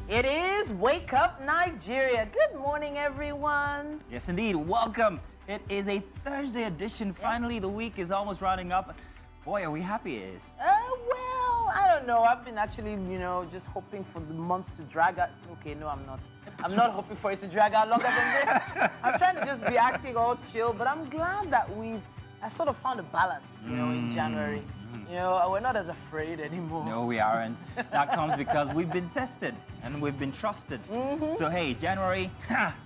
It is Wake Up Nigeria. Good morning, everyone. Yes, indeed. Welcome. It is a Thursday edition. Finally, the week is almost rounding up. Boy, are we happy it is. Well, I don't know. I've been actually, just hoping for the month to drag out. Okay, no, I'm not. I'm not hoping for it to drag out longer than this. I'm trying to just be acting all chill, but I'm glad that I sort of found a balance, in January. We're not as afraid anymore. No, we aren't. That comes because we've been tested and we've been trusted. So, hey, January,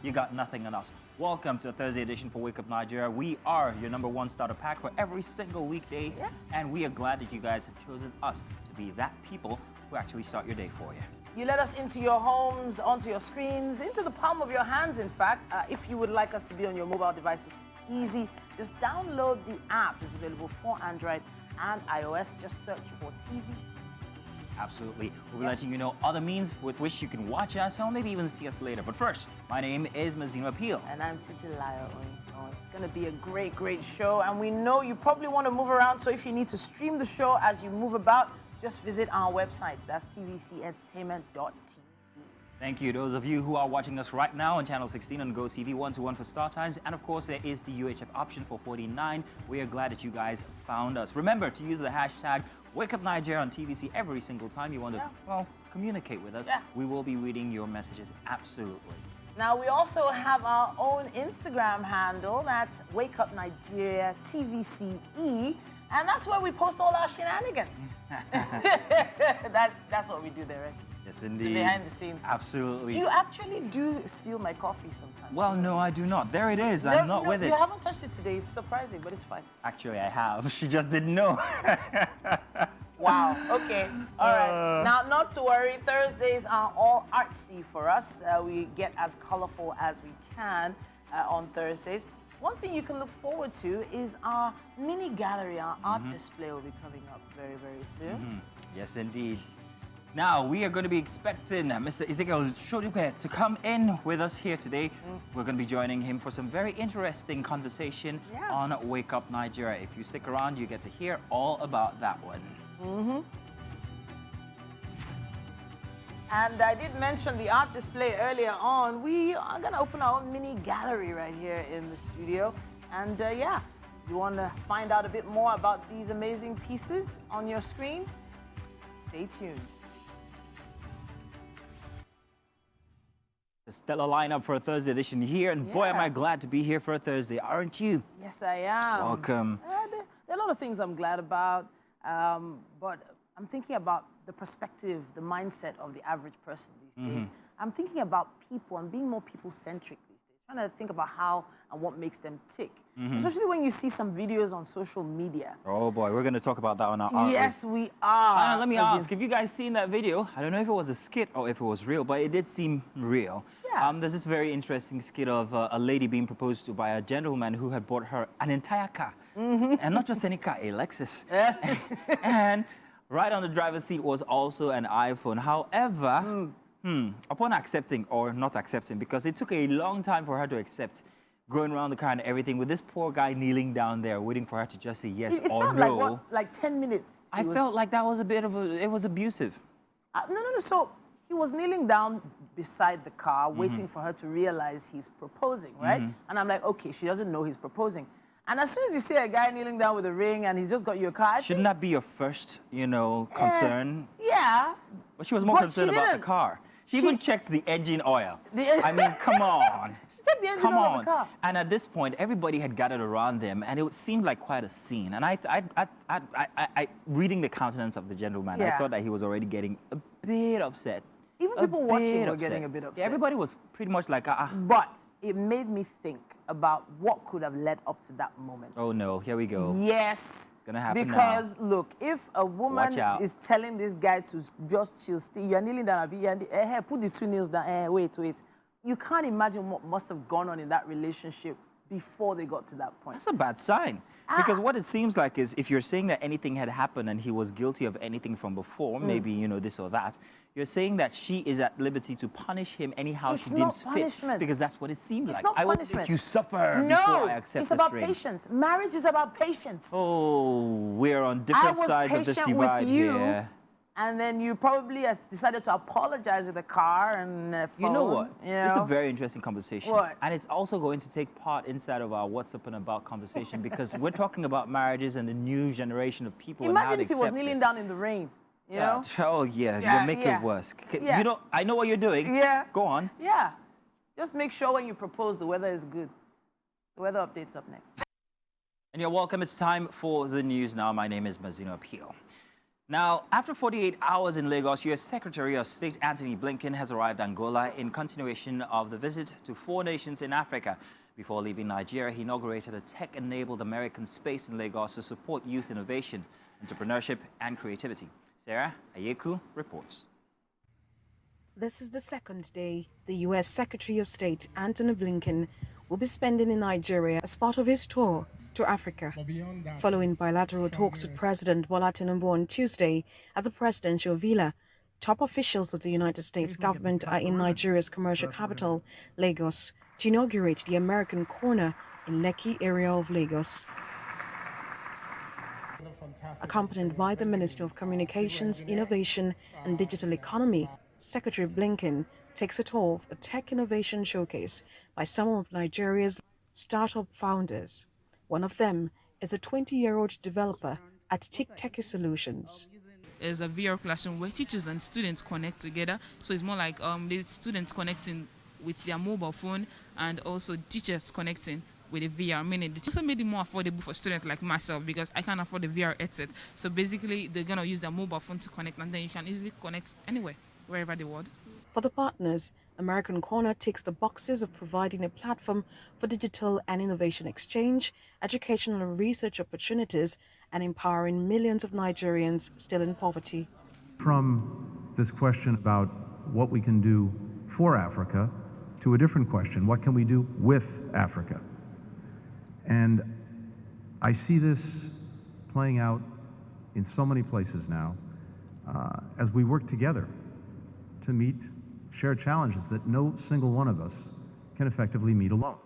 you got nothing on us. Welcome to a Thursday edition for Wake Up Nigeria. We are your #1 starter pack for every single weekday, and we are glad that you guys have chosen us to be that people who actually start your day for you. You let us into your homes, onto your screens, into the palm of your hands, in fact. If you would like us to be on your mobile devices, easy. Just download the app. It's available for Android and iOS. Just search for TVC. Absolutely. We'll be letting you know other means with which you can watch us or maybe even see us later. But first, my name is Mazino Appeal. And I'm Titilayo. So it's going to be a great, great show. And we know you probably want to move around. So if you need to stream the show as you move about, just visit our website. That's tvcentertainment.tv. Thank you. Those of you who are watching us right now on Channel 16 on GOTV, 121 for StarTimes. And of course, there is the UHF option for 49. We are glad that you guys found us. Remember to use the hashtag WakeUpNigeria on TVC every single time you want to, communicate with us. We will be reading your messages, absolutely. Now, we also have our own Instagram handle. That's Wake Up Nigeria TVCE. And that's where we post all our shenanigans. That's what we do there, right? Yes, indeed. Behind the scenes. Absolutely. You actually do steal my coffee sometimes. Well, no, I do not. There it is. I'm not with it. You haven't touched it today. It's surprising, but it's fine. Actually, I have. She just didn't know. Wow. Okay. All right. Now, not to worry. Thursdays are all artsy for us. We get as colorful as we can on Thursdays. One thing you can look forward to is our mini gallery. Our art display will be coming up very, very soon. Yes, indeed. Now, we are going to be expecting Mr. Ezekiel Shoduke to come in with us here today. We're going to be joining him for some very interesting conversation on Wake Up Nigeria. If you stick around, you get to hear all about that one. And I did mention the art display earlier on. We are going to open our own mini gallery right here in the studio. And you want to find out a bit more about these amazing pieces on your screen? Stay tuned. The stellar lineup for a Thursday edition here, and boy, am I glad to be here for a Thursday, aren't you? Yes, I am. Welcome. There are a lot of things I'm glad about, but I'm thinking about the perspective, the mindset of the average person these days. I'm thinking about people and being more people-centric these days, trying to think about how and what makes them tick, especially when you see some videos on social media. Oh boy, we're going to talk about that on our art. Yes, we are. Let me ask, have you guys seen that video? I don't know if it was a skit or if it was real, but it did seem real. There's this very interesting skit of a lady being proposed to by a gentleman who had bought her an entire car. And not just any car, a Lexus. And right on the driver's seat was also an iPhone. However, upon accepting or not accepting, because it took a long time for her to accept, going around the car and everything, with this poor guy kneeling down there, waiting for her to just say yes it or felt no. Like, what, like 10 minutes? I felt like that was a bit of it was abusive. No. So he was kneeling down beside the car, waiting for her to realize he's proposing, right? And I'm like, okay, she doesn't know he's proposing. And as soon as you see a guy kneeling down with a ring and he's just got you a car, Shouldn't that be your first, concern? Yeah. But she was more concerned about the car. She even checked the engine oil. I mean, come on. Check the engine oil of the car. And at this point, everybody had gathered around them, and it seemed like quite a scene. And I reading the countenance of the gentleman, I thought that he was already getting a bit upset. Even people watching were getting a bit upset. Yeah, everybody was pretty much like, But it made me think about what could have led up to that moment. Oh no, here we go. Yes. It's gonna happen because now. Look, if a woman is telling this guy to just chill, you're kneeling down, put the 2 nails down, wait. You can't imagine what must have gone on in that relationship before they got to that point. That's a bad sign. Because what it seems like is if you're saying that anything had happened and he was guilty of anything from before, maybe, this or that, you're saying that she is at liberty to punish him anyhow she deems fit. Because that's what it seems like. I will make you suffer before I accept it's this about ring. patience. Marriage is about patience. Oh, we're on different sides of this divide here. and then you probably decided to apologize with the car and phone. You know what? You know? This is a very interesting conversation. What? And it's also going to take part inside of our What's Up and About conversation because we're talking about marriages and the new generation of people and how Imagine they if he was accept kneeling this. down in the rain, you know? Oh, yeah, Yeah, you make yeah. it worse. Yeah. You know, I know what you're doing. Yeah. Go on. Yeah. Just make sure when you propose the weather is good. The weather update's up next. And you're welcome. It's time for the news now. My name is Mazino Appeal. Now, after 48 hours in Lagos, U.S. Secretary of State Anthony Blinken has arrived Angola in continuation of the visit to 4 nations in Africa. Before leaving Nigeria, he inaugurated a tech-enabled American space in Lagos to support youth innovation, entrepreneurship, and creativity. Sarah Ayeku reports. This is the second day the U.S. Secretary of State Anthony Blinken will be spending in Nigeria as part of his tour to Africa, following bilateral talks with President Bola Tinubu on Tuesday at the presidential villa. Top officials of the United States government are in Nigeria's commercial capital, Lagos, to inaugurate the American Corner in Lekki area of Lagos. Accompanied by the Minister of Communications, Innovation and Digital Economy, Secretary Blinken takes a tour of a tech innovation showcase by some of Nigeria's startup founders. One of them is a 20-year-old developer at TikTeki Solutions. There's a VR classroom where teachers and students connect together. So it's more like the students connecting with their mobile phone and also teachers connecting with a VR. Meaning, they also made it more affordable for students like myself because I can't afford a VR headset. So basically, they're going to use their mobile phone to connect, and then you can easily connect anywhere, wherever the world. For the partners, American Corner ticks the boxes of providing a platform for digital and innovation exchange, educational and research opportunities, and empowering millions of Nigerians still in poverty. From this question about what we can do for Africa to a different question, what can we do with Africa? And I see this playing out in so many places now as we work together to meet shared challenges that no single one of us can effectively meet alone.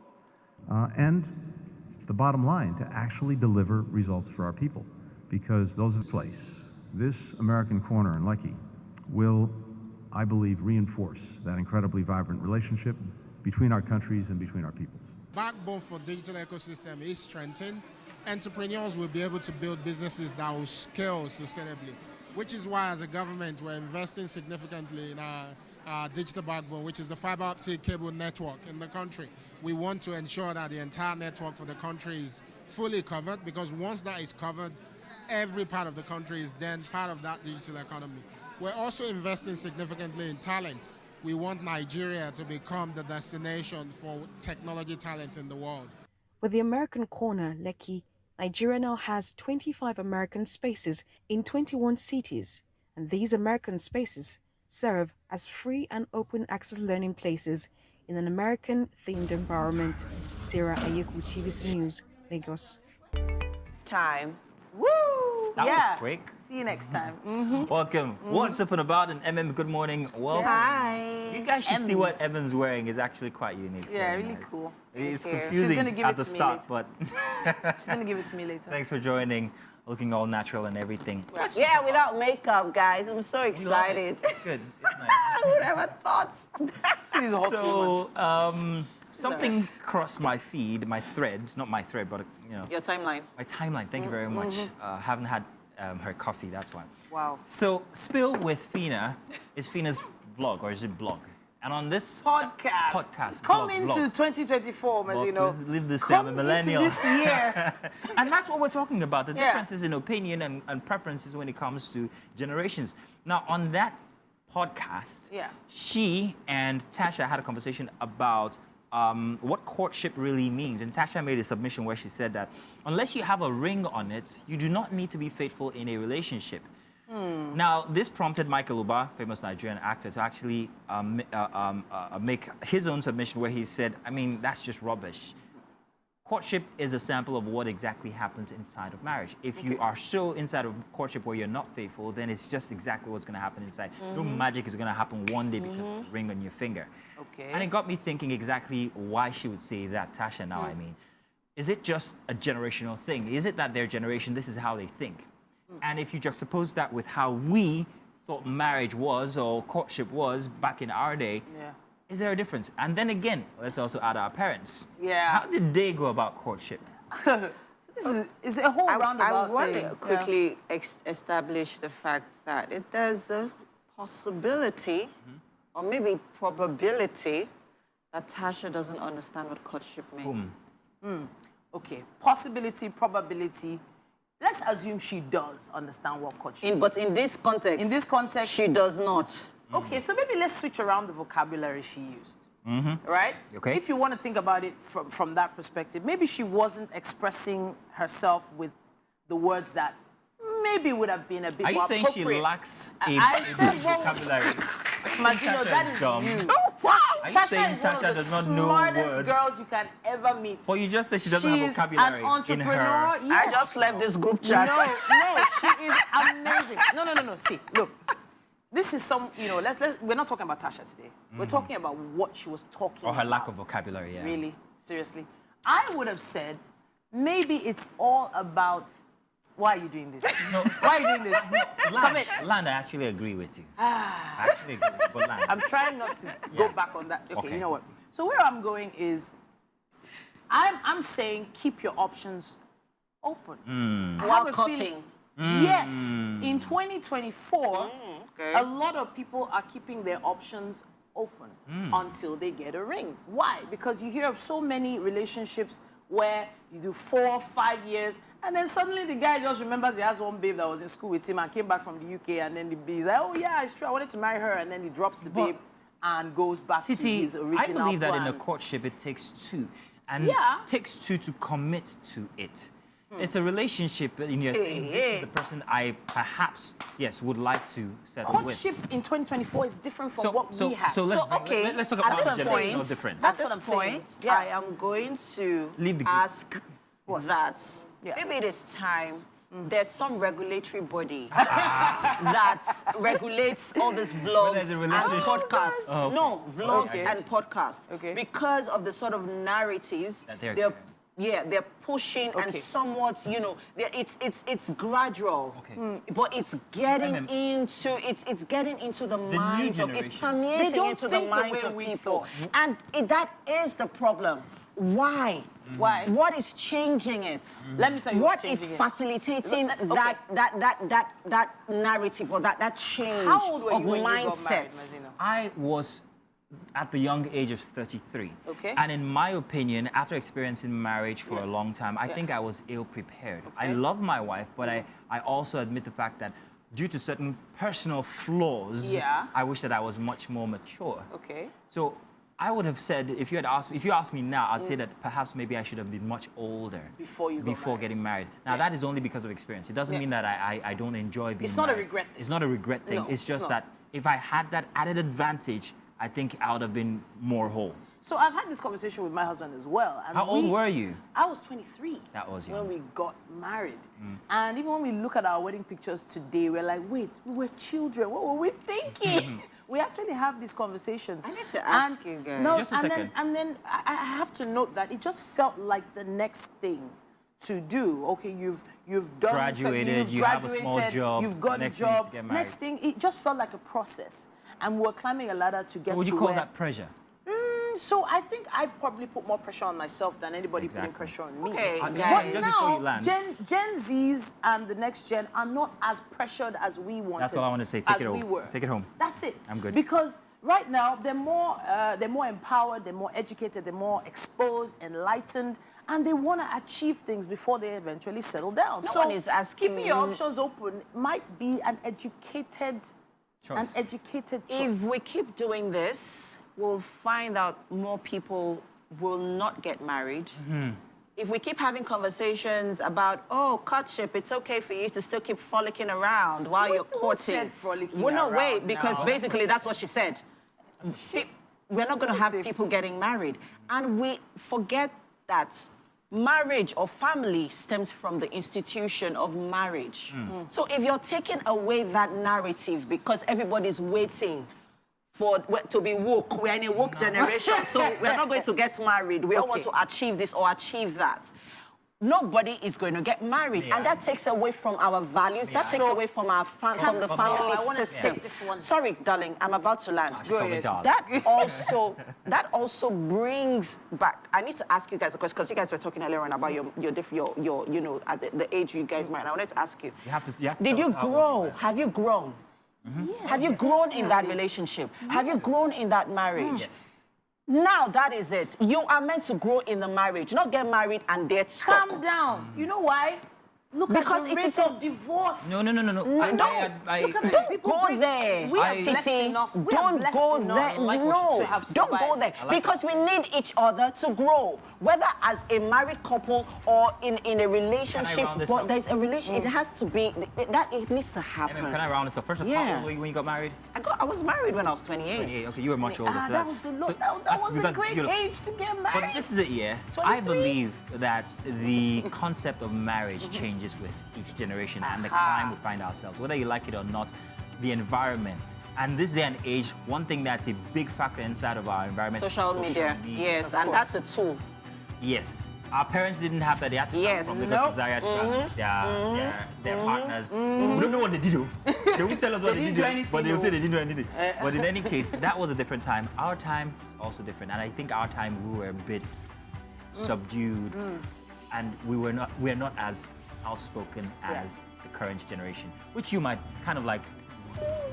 And the bottom line, to actually deliver results for our people, because those in place, this American Corner in Lekki will, I believe, reinforce that incredibly vibrant relationship between our countries and between our peoples. Backbone for digital ecosystem is strengthened. Entrepreneurs will be able to build businesses that will scale sustainably, which is why as a government we're investing significantly in our digital backbone, which is the fiber optic cable network in the country. We want to ensure that the entire network for the country is fully covered, because once that is covered, every part of the country is then part of that digital economy. We're also investing significantly in talent. We want Nigeria to become the destination for technology talent in the world. With the American Corner, Lekki, Nigeria now has 25 American spaces in 21 cities, and these American spaces serve as free and open access learning places in an American-themed environment. Sarah Ayeku, TVC News, Lagos. It's time. Woo! That yeah. was quick. See you next time. Welcome. What's Up and About, and Emem, good morning. Welcome. Hi. You guys should see what Emems. Emem's wearing. It's actually quite unique. Yeah, Very really nice. cool. It's Thank you. confusing She's gonna give at it the to me start, later. but She's gonna give it to me later. thanks for joining. Looking all natural and everything. Yeah, without makeup, guys. I'm so We love it. excited. It's good. It's nice. I would never thought. She's a hot woman. So, something crossed my feed, my thread, not my thread, but you know, Your timeline. my timeline. Thank you very much. Haven't had her coffee, that's why. Wow. So, Spill with Fina is Fina's vlog, or is it blog? And on this Podcast. Come blog, into vlog. 2024, as you know. Let's leave this down, I'm a millennial. Into this year. And that's what we're talking about, the Yeah. differences in opinion and preferences when it comes to generations. Now, on that podcast, Yeah. she and Tasha had a conversation about what courtship really means. And Tasha made a submission where she said that unless you have a ring on it, you do not need to be faithful in a relationship. Now, this prompted Michael Uba, famous Nigerian actor, to actually make his own submission where he said, I mean, that's just rubbish. Courtship is a sample of what exactly happens inside of marriage. If you are so inside of courtship where you're not faithful, then it's just exactly what's going to happen inside. No magic is going to happen one day because of the ring on your finger. Okay. And it got me thinking exactly why she would say that, Tasha, now I mean. Is it just a generational thing? Is it that their generation, this is how they think? And if you juxtapose that with how we thought marriage was or courtship was back in our day, is there a difference? And then again, let's also add our parents. Yeah. How did they go about courtship? So this is a whole roundabout I want thing. to quickly establish the fact that there's a possibility or maybe probability that Tasha doesn't understand what courtship means. Okay, possibility, probability. Let's assume she does understand what courtship means. But in this context, she does not. Okay, so maybe let's switch around the vocabulary she used. Right? Okay. If you want to think about it from that perspective, maybe she wasn't expressing herself with the words that maybe would have been a bit Are more you saying appropriate. she lacks a said, vocabulary? Mazino, that is dumb. you. Are you saying Tasha does not know smartest words? girls you can ever meet. Well, you just said she doesn't have vocabulary She's an entrepreneur. in her. Yes. I just left this group chat. No, she is amazing. No. See, look, this is we're not talking about Tasha today. We're talking about what she was talking about. Or her lack of vocabulary, yeah. Really? Seriously? I would have said maybe it's all about. Why are you doing this? No. Why are you doing this? Stop it. Land, I actually agree with you. I actually agree, but Land. I'm trying not to go back on that. Okay, Okay. you know what? So where I'm going is, I'm saying keep your options open. I While have a cutting. feeling- Yes. In 2024, okay. a lot of people are keeping their options open until they get a ring. Why? Because you hear of so many relationships where you do 4 or 5 years, and then suddenly the guy just remembers he has one babe that was in school with him and came back from the UK, and then the babe is like, oh yeah, it's true, I wanted to marry her, and then he drops the babe and goes back to his original I believe that in a plan. courtship it takes two, and Yeah. it takes two to commit to it. It's a relationship, and you're saying this is the person I perhaps, yes, would like to settle with. Courtship in 2024 is different from what we have. So let's talk at about this the point, generational difference. At That's this what I'm saying. point, Yeah. I am going to Leave the group. ask that Yeah. maybe it is time. There's some regulatory body that regulates all these vlogs there's a and relationship. podcasts. Oh, okay. No, vlogs Okay. and podcasts. Okay. Because of the sort of narratives That they're they're pushing and Okay. somewhat, it's gradual. Okay. But it's getting Emem. it's getting into the new minds of, it's generation. permeating They don't into the think the minds way of we people. thought. And that is the problem. Why? Why? What is changing it? Let me tell you What what's is changing it. facilitating Okay. that narrative or that change How old were of you when you got married, mindsets? Mazino? I was at the young age of 33. Okay. And in my opinion, after experiencing marriage for a long time, I think I was ill prepared. I love my wife, but I also admit the fact that due to certain personal flaws, Yeah. I wish that I was much more mature. Okay. So I would have said, if you asked me now, I'd say that perhaps maybe I should have been much older Before you got married. getting married. Now that is only because of experience. It doesn't mean that I don't enjoy being It's not a married. regret thing. It's not a regret thing. No, it's it's just not. that if I had that added advantage, I think I would have been more whole. So I've had this conversation with my husband as well. And How old were you? I was 23. That was when young. we got married. And even when we look at our wedding pictures today, we're like, wait, we were children. What were we thinking? We actually have these conversations. I need to ask you guys. No, Just a and second. then I have to note that it just felt like the next thing to do. Okay, you've done Graduated, you've you have a small graduated, job, you've got next a thing is to job. get married. Next thing, it just felt like a process, and we're climbing a ladder to get Would to you call where. that pressure? So I think I probably put more pressure on myself than anybody putting Exactly. pressure on me. Okay, But guys. just before you land. Gen Zs and the next gen are not as pressured as we wanted. That's all I want to say. Take as it we home. were. Take it home. That's it. I'm good. Because right now they're more empowered, they're more educated, they're more exposed, enlightened, and they want to achieve things before they eventually settle down. No so one is asking keeping your me- options open might be an educated Choice. choice. If we keep doing this, we'll find out more people will not get married. If we keep having conversations about, oh, courtship, it's okay for you to still keep frolicking around while you're Who courting. said frolicking Well, no, wait, around because now? basically that's what she said. We're not going to have Safe. people getting married. And we forget that marriage or family stems from the institution of marriage. So if you're taking away that narrative because everybody's waiting to be woke, we're in a woke generation, so we're not going to get married. We all want to achieve this or achieve that. nobody is going to get married. And that takes away from our values. That takes away from our from the family system. Sorry, darling, I'm about to land. Go ahead. That also brings back. I need to ask you guys a question because you guys were talking earlier on about your you know, at the age you guys married. I wanted to ask you. Did you grow? Have you grown? Yes, have you grown in that relationship? Yes. Have you grown in that marriage? Yes. Now that is it. You are meant to grow in the marriage, not get married and there to stop. Calm down. You know why? Look because at the rate of divorce. No. Don't go there. We are blessed enough. Don't go there. No, don't go there. Because we need each other to grow. Whether as a married couple or in a relationship, but there's a relationship. It has to be, it needs to happen. Can I round this up? First of all, how old were you when you got married? I was married when I was 28. 28, okay, you were much older. That was a great age to get married. But this is it, yeah. 23? I believe that the concept of marriage changes with each generation and the climate we find ourselves, whether you like it or not, the environment. And this day and age, one thing that's a big factor inside of our environment social media. Yes, and that's a tool. Yes. Our parents didn't have that. They had to come from because of their partners. We don't know what they did do. They won't tell us what they did do, but they'll say they didn't do anything. But in any case, that was a different time. Our time is also different. And I think our time we were a bit subdued and we're not as outspoken as the current generation, which you might kind of like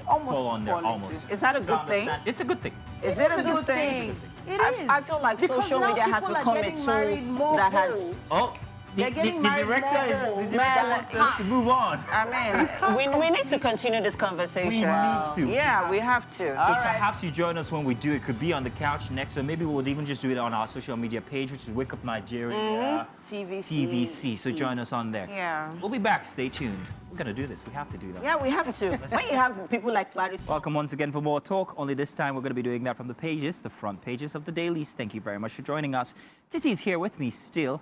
fall under almost. Is that a good thing? It's a good thing. Is it a good thing? It is. I feel like social media has become a tool that has... The director wants us to move on. I mean, we need to continue this conversation. We need to. Yeah, we have to. So perhaps you join us when we do. It could be on the couch next, or maybe we'll even just do it on our social media page, which is Wake Up Nigeria TVC. So join us on there. Yeah. We'll be back. Stay tuned. We're going to do this. We have to do that. Yeah, we have to. When you have people like Clarice. Welcome once again for more talk. Only this time we're going to be doing that from the pages, the front pages of the dailies. Thank you very much for joining us. Titi's here with me still.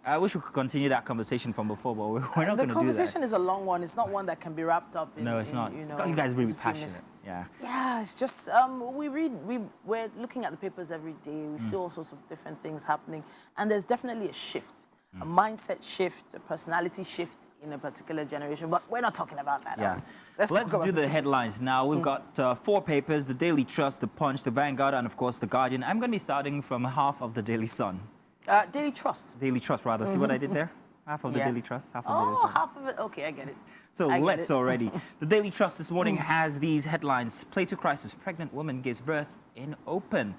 I wish we could continue that conversation from before, but we're not going to do that. The conversation is a long one. It's not one that can be wrapped up in... No, it's not. You know, you guys are really passionate. Yeah. Yeah, it's just, we're looking at the papers every day. We see all sorts of different things happening. And there's definitely a shift, a mindset shift, a personality shift in a particular generation. But we're not talking about that. Yeah. Let's do the headlines now. We've got 4 papers, the Daily Trust, the Punch, the Vanguard, and of course the Guardian. I'm going to be starting from half of the Daily Sun. Daily Trust. Daily Trust, rather. See what I did there? Half of the Daily Trust, half of the Daily Sun. Half of it. Okay, I get it. So let's already. The Daily Trust this morning has these headlines. Plato crisis. Pregnant woman gives birth in open.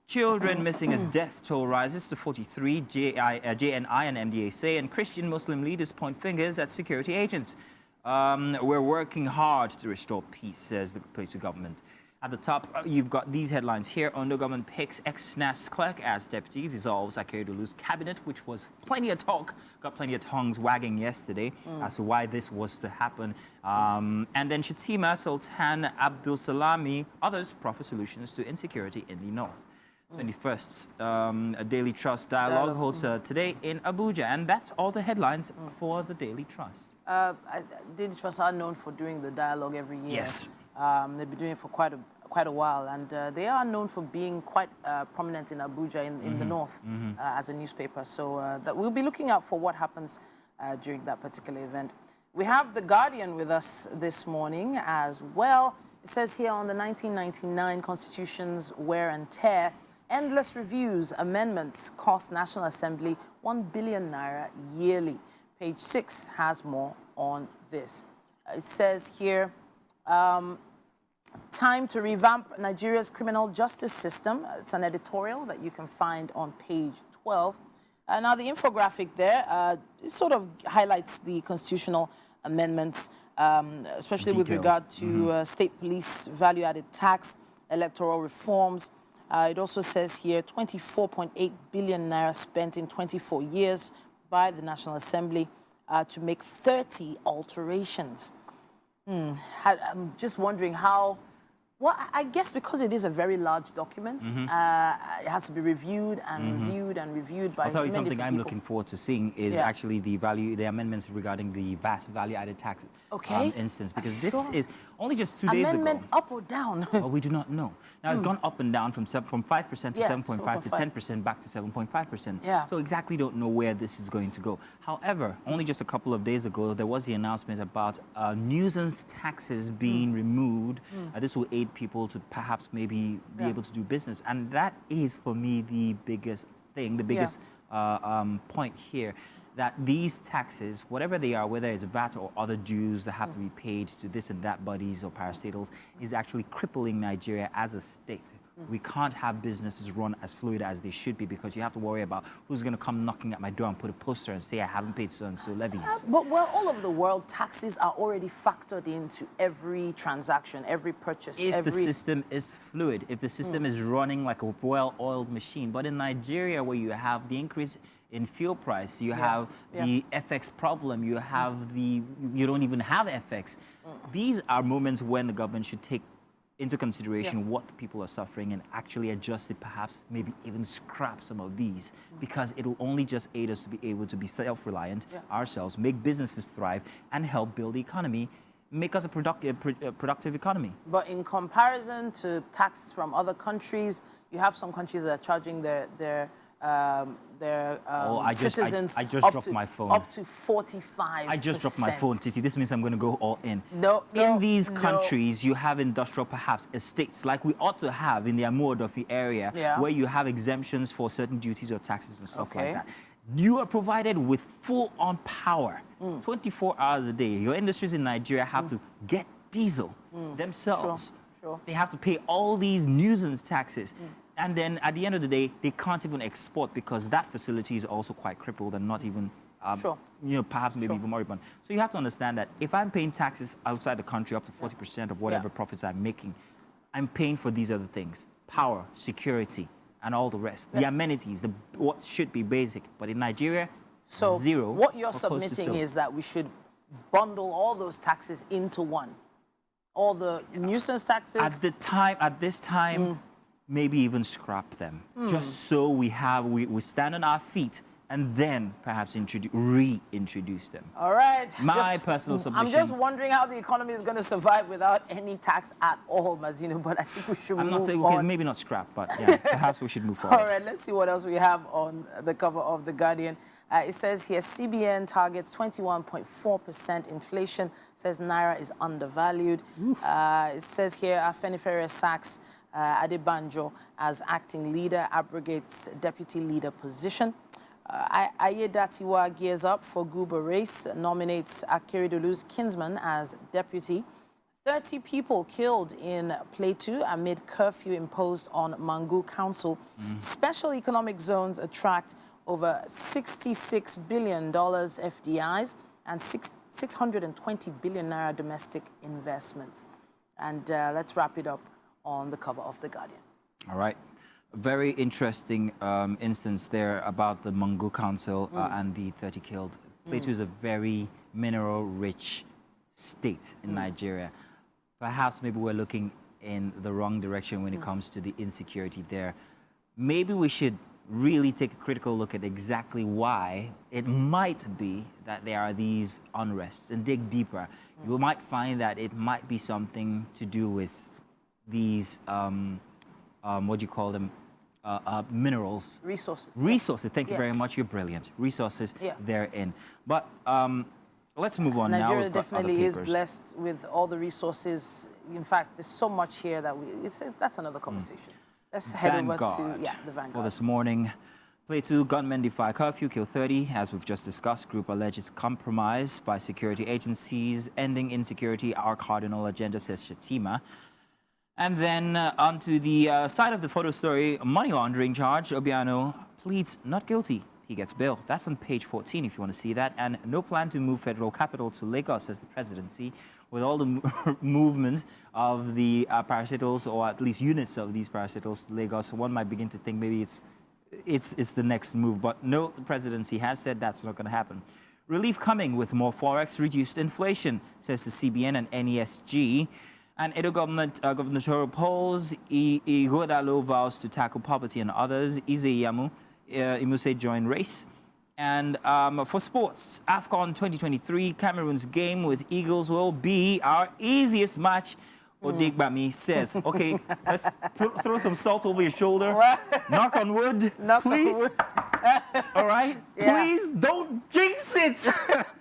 Children missing as death toll rises to 43. JNI and MDA say, and Christian Muslim leaders point fingers at security agents. We're working hard to restore peace, says the Plato government. At the top, you've got these headlines here. Ondo government picks ex-SNAS clerk as deputy, dissolves Akeredolu's cabinet, which was plenty of talk, got plenty of tongues wagging yesterday as to why this was to happen. And then Shatima Sultan Abdul Salami, others proffer solutions to insecurity in the north. 21st, a Daily Trust dialogue holds today in Abuja. And that's all the headlines for the Daily Trust. Daily Trust are known for doing the dialogue every year. Yes. They've been doing it for quite a while, and they are known for being quite prominent in Abuja, in the north, as a newspaper. So that we'll be looking out for what happens during that particular event. We have The Guardian with us this morning as well. It says here on the 1999 Constitution's wear and tear, endless reviews, amendments cost National Assembly 1 billion naira yearly. Page 6 has more on this. It says here, time to revamp Nigeria's criminal justice system. It's an editorial that you can find on page 12. Now, the infographic there it sort of highlights the constitutional amendments, especially with regard to state police value-added tax, electoral reforms. It also says here 24.8 billion naira spent in 24 years by the National Assembly to make 30 alterations. I'm just wondering how Well, I guess because it is a very large document, it has to be reviewed and reviewed and reviewed by I'll tell you many something different I'm people. looking forward to seeing is actually the amendments regarding the VAT value-added tax instance, because this is only just 2 days ago. Amendment up or down? Well, we do not know. Now, it's gone up and down from 5% to 7.5 to 10% back to 7.5%. Yeah. So exactly don't know where this is going to go. However, only just a couple of days ago, there was the announcement about nuisance taxes being removed. This will aid people to perhaps maybe be able to do business. And that is, for me, the biggest thing, the biggest point here, that these taxes, whatever they are, whether it's VAT or other dues that have to be paid to this and that bodies or parastatals, is actually crippling Nigeria as a state. We can't have businesses run as fluid as they should be, because you have to worry about who's going to come knocking at my door and put a poster and say I haven't paid so-and-so levies. But well, all over the world, taxes are already factored into every transaction, every purchase. If the system is fluid, if the system is running like a well-oiled machine. But in Nigeria, where you have the increase in fuel price, you have the FX problem, you have you don't even have FX. These are moments when the government should take into consideration what the people are suffering and actually adjust it, perhaps maybe even scrap some of these, because it will only just aid us to be able to be self-reliant ourselves, make businesses thrive, and help build the economy, make us a productive economy. But in comparison to tax from other countries, you have some countries that are charging their citizens I just dropped my phone. Up to 45%. I just dropped my phone, Titi. This means I'm going to go all in. In these countries, you have industrial, perhaps, estates, like we ought to have in the Amuodofi area, where you have exemptions for certain duties or taxes and stuff like that. You are provided with full-on power, 24 hours a day. Your industries in Nigeria have to get diesel themselves. Sure. They have to pay all these nuisance taxes. And then at the end of the day, they can't even export, because that facility is also quite crippled and not even, perhaps maybe even moribund. So you have to understand that if I'm paying taxes outside the country up to 40% of whatever profits I'm making, I'm paying for these other things: power, security, and all the rest. The amenities, what should be basic. But in Nigeria, zero. What you're submitting is that we should bundle all those taxes into one. All the nuisance taxes. At this time, maybe even scrap them, just so we stand on our feet and then perhaps reintroduce them. All right. My personal submission. I'm just wondering how the economy is going to survive without any tax at all, Mazino, but I think we should move on. I'm not saying, okay, maybe not scrap, but perhaps we should move forward. All right, let's see what else we have on the cover of The Guardian. It says here, CBN targets 21.4% inflation, says Naira is undervalued. It says here, Afenifere sacks Adebanjo as acting leader, abrogates deputy leader position. Ayedatiwa gears up for Guba race, nominates Akeredolu's kinsman as deputy. 30 people killed in Plateau amid curfew imposed on Mangu Council. Special economic zones attract over $66 billion FDIs and 620 billion Naira domestic investments. And let's wrap it up on the cover of The Guardian. All right. A very interesting instance there about the Mangu Council and the 30 killed. Plateau is a very mineral-rich state in Nigeria. Perhaps maybe we're looking in the wrong direction when it comes to the insecurity there. Maybe we should really take a critical look at exactly why it might be that there are these unrests and dig deeper. You might find that it might be something to do with these, what do you call them, minerals. Resources. Resources, thank you very much, you're brilliant. Resources therein. But let's move on now. Nigeria definitely is blessed with all the resources. In fact, there's so much here that that's another conversation. Let's head over to the Vanguard. For this morning, Plateau gunmen defy curfew, kill 30. As we've just discussed, group alleges compromise by security agencies, ending insecurity, our cardinal agenda, says Shatima. And then onto the side of the photo story, money laundering charge, Obiano pleads not guilty. He gets bail. That's on page 14 if you want to see that. And no plan to move federal capital to Lagos, says the presidency. With all the movement of the parastatals, or at least units of these parastatals to Lagos, one might begin to think maybe it's the next move. But no, the presidency has said that's not going to happen. Relief coming with more forex, reduced inflation, says the CBN and NESG. And Edo government gubernatorial polls, Ighodalo vows to tackle poverty and others. Ize Imuse join race. And for sports, AFCON 2023, Cameroon's game with Eagles will be our easiest match. Odigbami says, okay, let's throw some salt over your shoulder. Knock on wood, please. On wood. All right? Yeah. Please don't jinx it.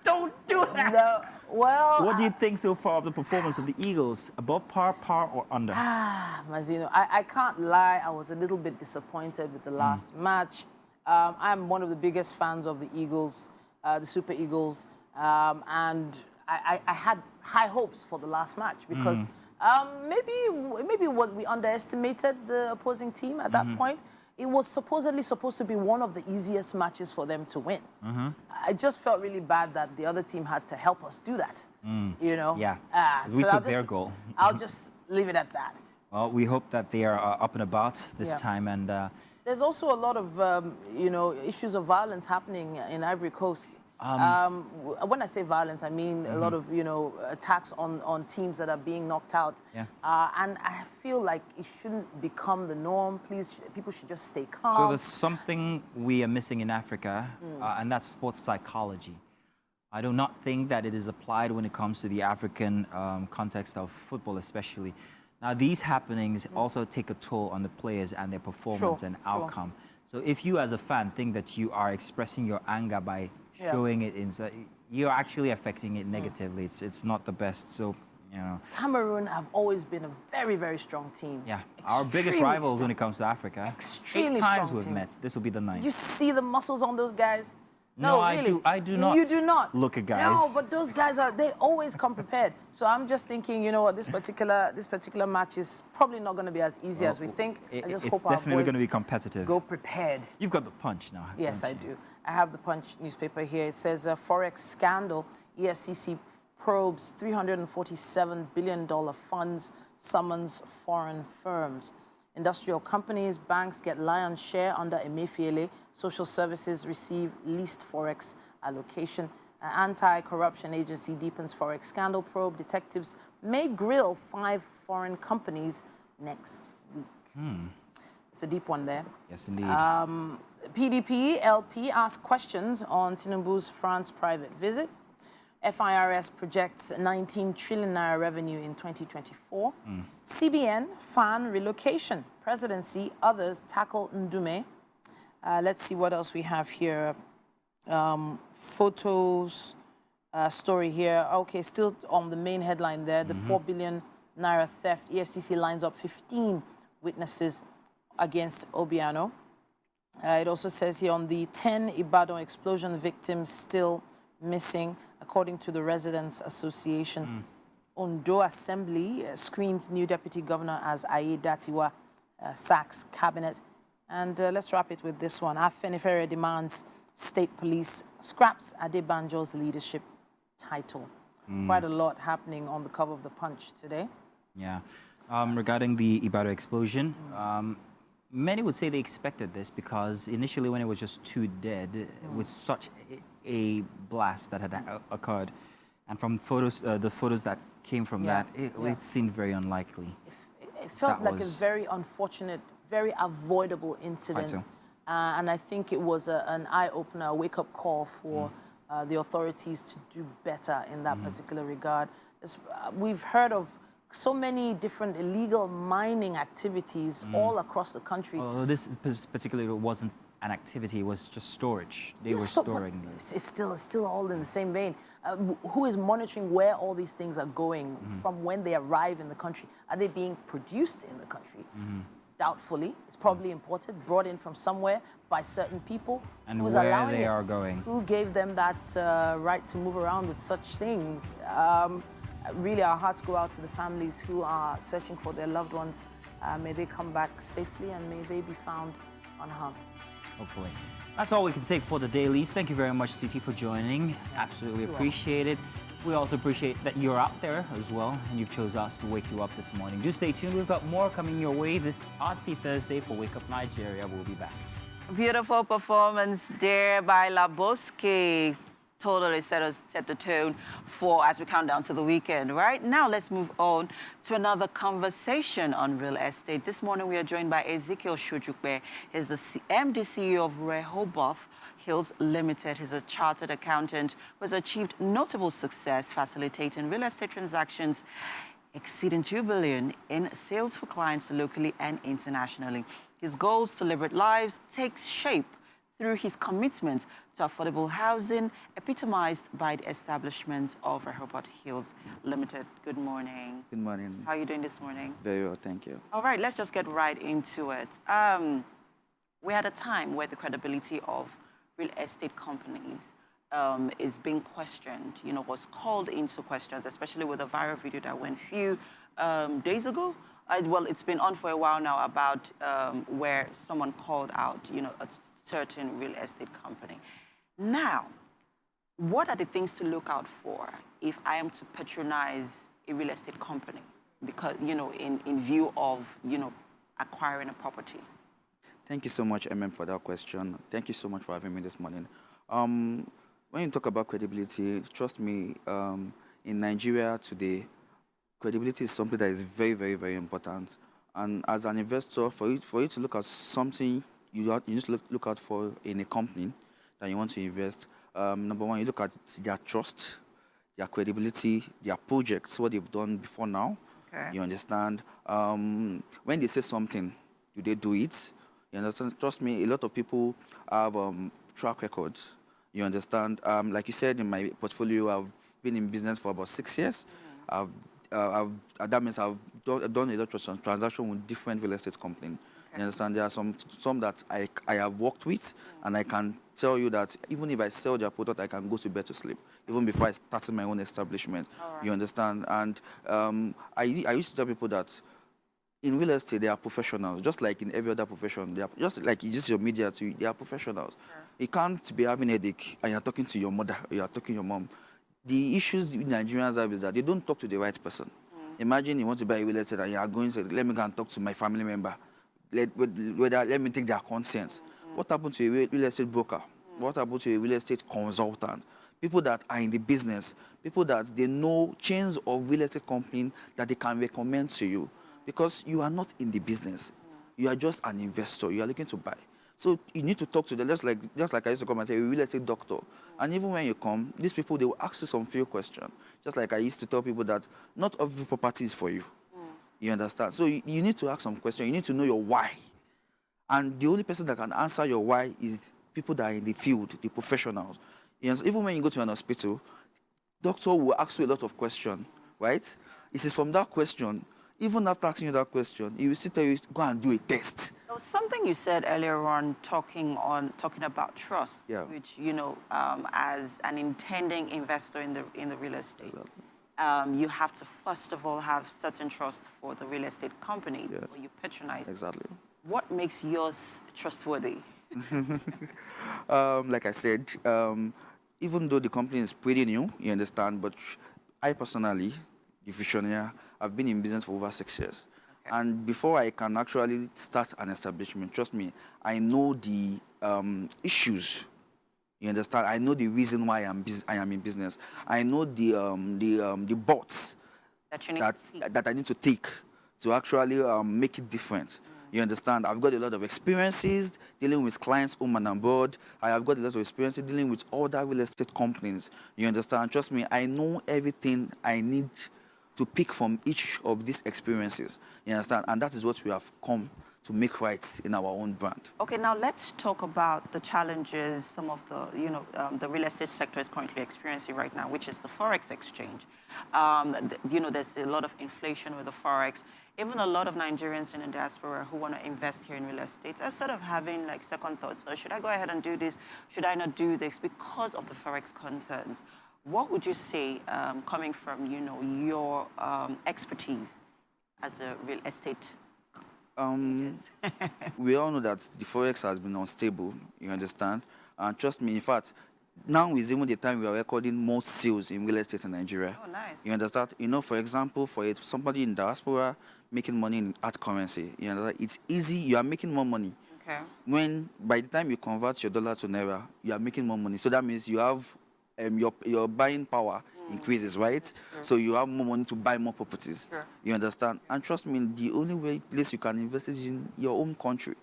Don't do that. No. Well, what do you think so far of the performance of the Eagles? Above par, or under? Mazino, I can't lie. I was a little bit disappointed with the last match. I'm one of the biggest fans of the Eagles, the Super Eagles, and I had high hopes for the last match because maybe we underestimated the opposing team at that point. It was supposedly supposed to be one of the easiest matches for them to win. I just felt really bad that the other team had to help us do that. You know? Yeah, we took their goal. I'll just leave it at that. Well, we hope that they are up and about this time. And there's also a lot of, you know, issues of violence happening in Ivory Coast. When I say violence, I mean a lot of, you know, attacks on teams that are being knocked out. And I feel like it shouldn't become the norm. Please, people should just stay calm. So there's something we are missing in Africa, and that's sports psychology. I do not think that it is applied when it comes to the African context of football, especially. Now, these happenings also take a toll on the players and their performance and outcome. So if you as a fan think that you are expressing your anger by showing it inside, you're actually affecting it negatively. It's not the best. So, you know. Cameroon have always been a very, very strong team. Yeah, our biggest rivals when it comes to Africa. Extremely 8 times strong we've met. This will be the 9th. You see the muscles on those guys? No, really. I do not. You do not Look at guys. No, but those guys they always come prepared. So I'm just thinking, you know what, this particular match is probably not going to be as easy as we think. I just hope it's definitely going to be competitive. Go prepared. You've got the Punch now. Yes, I do. I have the Punch newspaper here. It says Forex scandal. EFCC probes $347 billion funds, summons foreign firms. Industrial companies, banks get lion's share under Emefiele. Social services receive least Forex allocation. Anti-corruption agency deepens Forex scandal probe. Detectives may grill 5 foreign companies next week. It's a deep one there. Yes, indeed. PDP, LP ask questions on Tinubu's France private visit. FIRS projects 19 trillion naira revenue in 2024. CBN, fan relocation. Presidency, others tackle Ndume. Let's see what else we have here. Photos, story here. Okay, still on the main headline there. The 4 billion naira theft. EFCC lines up 15 witnesses against Obiano. It also says here on the 10 Ibadan explosion victims still missing, according to the Residents Association. Ondo Assembly screens new deputy governor as Aye Datiwa sacks cabinet. And let's wrap it with this one. Afenifere demands state police scraps Adebanjo's leadership title. Quite a lot happening on the cover of the Punch today. Yeah. Regarding the Ibadan explosion, many would say they expected this because initially when it was just 2 dead, with such a blast that had occurred, and from photos, the photos that came from that, it seemed very unlikely. It felt like a very unfortunate, very avoidable incident. And I think it was an eye-opener, a wake-up call for the authorities to do better in that particular regard. We've heard of so many different illegal mining activities all across the country. This particularly wasn't an activity, it was just storage. They were storing these. It's still all in the same vein. Who is monitoring where all these things are going from when they arrive in the country? Are they being produced in the country? Doubtfully. It's probably imported, brought in from somewhere by certain people. And where they are going. Who gave them that right to move around with such things? Really, our hearts go out to the families who are searching for their loved ones. May they come back safely and may they be found unharmed. Hopefully. That's all we can take for the dailies. Thank you very much, Titi, for joining. Absolutely appreciate it. We also appreciate that you're out there as well, and you've chose us to wake you up this morning. Do stay tuned. We've got more coming your way this Artsy Thursday for Wake Up Nigeria. We'll be back. Beautiful performance there by La Bosque. totally set the tone for as we count down to the weekend. Right now, let's move on to another conversation on real estate. This morning, we are joined by Ezekiel Shujukbe. He's the MD CEO of Rehoboth Hills Limited. He's a chartered accountant who has achieved notable success facilitating real estate transactions exceeding 2 billion in sales for clients locally and internationally. His goals to liberate lives takes shape through his commitment to affordable housing, epitomized by the establishment of Rehoboth Hills Limited. Good morning. Good morning. How are you doing this morning? Very well, thank you. All right, let's just get right into it. We're at a time where the credibility of real estate companies is being questioned, was called into questions, especially with a viral video that went a few days ago. Well, it's been on for a while now about where someone called out, a certain real estate company. Now, what are the things to look out for if I am to patronize a real estate company? Because, in view of, acquiring a property. Thank you so much, Emem, for that question. Thank you so much for having me this morning. When you talk about credibility, trust me, in Nigeria today, credibility is something that is very, very, very important. And as an investor, for you to look at something you need to look out for in a company that you want to invest, number one, you look at their trust, their credibility, their projects, what they've done before now. Okay. You understand? When they say something, do they do it? You understand? Trust me, a lot of people have track records. You understand? Like you said, in my portfolio, I've been in business for about 6 years. That means I've done a lot of transactions with different real estate companies. You understand? There are some that I have worked with, and I can tell you that even if I sell their product, I can go to bed to sleep, even before I started my own establishment. Right. You understand? And I used to tell people that in real estate, they are professionals, just like in every other profession. They are just like you use your media to, they are professionals. Sure. You can't be having a headache and you're talking to your mother or you're talking to your mom. The issues Nigerians have is that they don't talk to the right person. Imagine you want to buy a real estate and you are going to say, let me go and talk to my family member. Let me take their consent. What happened to a real estate broker? What happened to a real estate consultant? People that are in the business, people that they know chains of real estate company that they can recommend to you. Because you are not in the business. You are just an investor. You are looking to buy. So you need to talk to them, just like I used to come and say, a real estate doctor. And even when you come, these people, they will ask you some few questions. Just like I used to tell people that not every property is for you. You understand? So you need to ask some questions. You need to know your why. And the only person that can answer your why is people that are in the field, the professionals. You know, even when you go to an hospital, doctor will ask you a lot of questions, right? It is from that question, even after asking you that question, he will still tell you to go and do a test. There was something you said earlier on talking about trust, Yeah. which as an intending investor in the real estate, Exactly. you have to first of all have certain trust for the real estate company Yes. before you patronize. Exactly. What makes yours trustworthy? Like I said, even though the company is pretty new, you understand, but I personally, the visionary, I've been in business for over 6 years. Okay. And before I can actually start an establishment, trust me, I know the issues. You understand? I know the reason why I am in business. I know the bots That you need to see. that I need to take to actually make it different. You understand? I've got a lot of experiences dealing with clients home and abroad. I have got a lot of experiences dealing with other real estate companies. You understand? Trust me, I know everything I need to pick from each of these experiences. You understand? And that is what we have come to make right in our own brand. Okay, now let's talk about the challenges some of the real estate sector is currently experiencing right now, which is the forex exchange. There's a lot of inflation with the forex. Even a lot of Nigerians in the diaspora who want to invest here in real estate are sort of having like second thoughts. So should I go ahead and do this? Should I not do this? Because of the forex concerns. What would you say, coming from your expertise as a real estate agent? We all know that the forex has been unstable. You understand? And trust me, in fact, now is even the time we are recording more sales in real estate in Nigeria. Oh, nice. You understand? For example, for somebody in diaspora making money in hard currency, you know, it's easy. You are making more money. Okay. When by the time you convert your dollar to naira, you are making more money. So that means you have your buying power increases, right? So you have more money to buy more properties. You understand? And trust me, the only place you can invest is in your own country.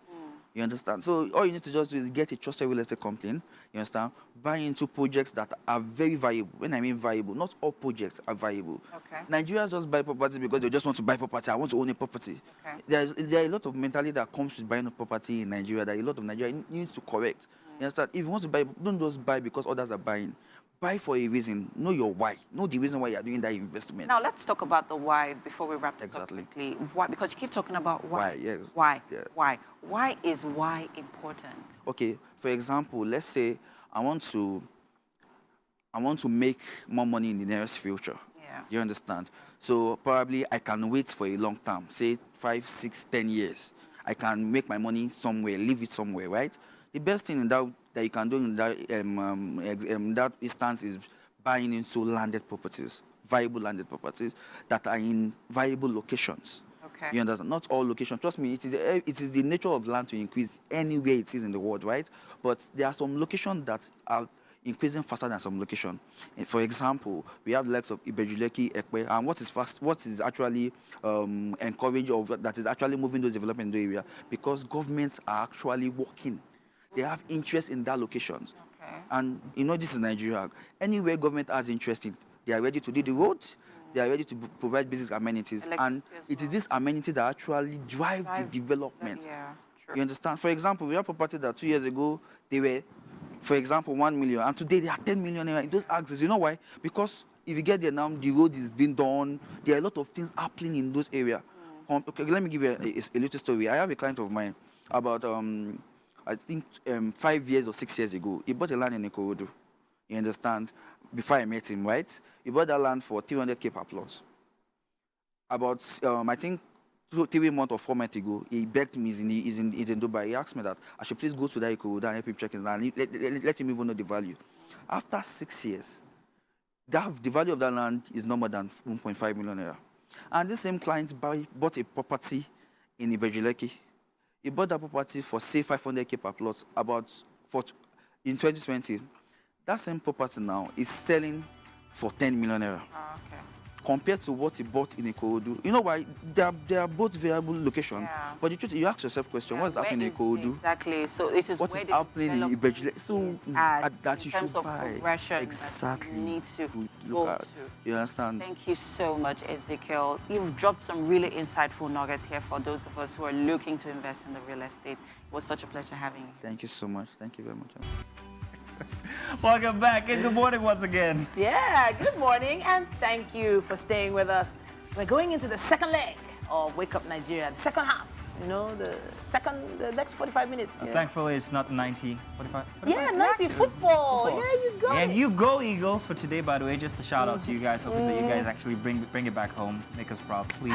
You understand? So all you need to just do is get a trusted real estate company. You understand? Buy into projects that are very valuable. When I mean valuable, not all projects are valuable. Nigerians just buy property because they just want to buy property. I want to own a property. There are a lot of mentality that comes with buying a property in Nigeria that a lot of Nigerians need to correct. You understand? If you want to buy, don't just buy because others are buying. Buy for a reason. Know your why. Know the reason why you are doing that investment. Now let's talk about the why before we wrap this up quickly. Why? Because you keep talking about why. Yes. Why? Yeah. Why? Why is why important? Okay. For example, let's say I want to make more money in the nearest future. You understand? So probably I can wait for a long time, say 5, 6, 10 years. I can make my money somewhere, leave it somewhere, right? The best thing in that you can do in that instance is buying into landed properties, viable landed properties that are in viable locations. You understand? Not all locations. Trust me, it is the nature of land to increase anywhere it is in the world, right? But there are some locations that are increasing faster than some location. For example, we have the likes of Ibejuleki, Ekpe, and what is actually encouraged or that is actually moving those development in the area because governments are actually working. They have interest in that locations. And you know, this is Nigeria. Anywhere government has interest in, they are ready to do the roads, they are ready to provide basic amenities. And it is this amenity that actually drive the development. You understand? For example, we have property that 2 years ago, they were, for example, 1 million, and today they are 10 million in those axes. You know why? Because if you get there now, the road is being done. There are a lot of things happening in those areas. Okay, let me give you a little story. I have a client of mine about I think 5 years or 6 years ago, he bought a land in Ikorodu. You understand? Before I met him, right? He bought that land for 300K per plot. About, I think, 3 months or 4 months ago, he begged me, he's in Dubai. He asked me that I should please go to that Ikorodu and help him check his land. Let him even know the value. After 6 years, the value of that land is no more than 1.5 million naira. And this same client bought a property in Ibejuleki. He bought that property for, say, 500K per plot in 2020. That same property now is selling for 10 million naira. Compared to what he bought in Ikorodu. You know why? They are both viable locations. But the truth, you ask yourself question, what is happening in Ikorodu? Exactly. So it is what is happening in Ibejule? So that you should buy. Exactly. You need to look at. You understand? Thank you so much, Ezekiel. You've dropped some really insightful nuggets here for those of us who are looking to invest in the real estate. It was such a pleasure having you. Thank you so much. Thank you very much. Welcome back and good morning once again. Yeah, good morning and thank you for staying with us. We're going into the second leg of Wake Up Nigeria, the second half. You know, the next 45 minutes. Yeah. Thankfully, it's not 90, 45. Yeah, 90 football. Yeah, you go. And you go, Eagles, for today, by the way. Just a shout out to you guys. Hoping that you guys actually bring it back home. Make us proud, please.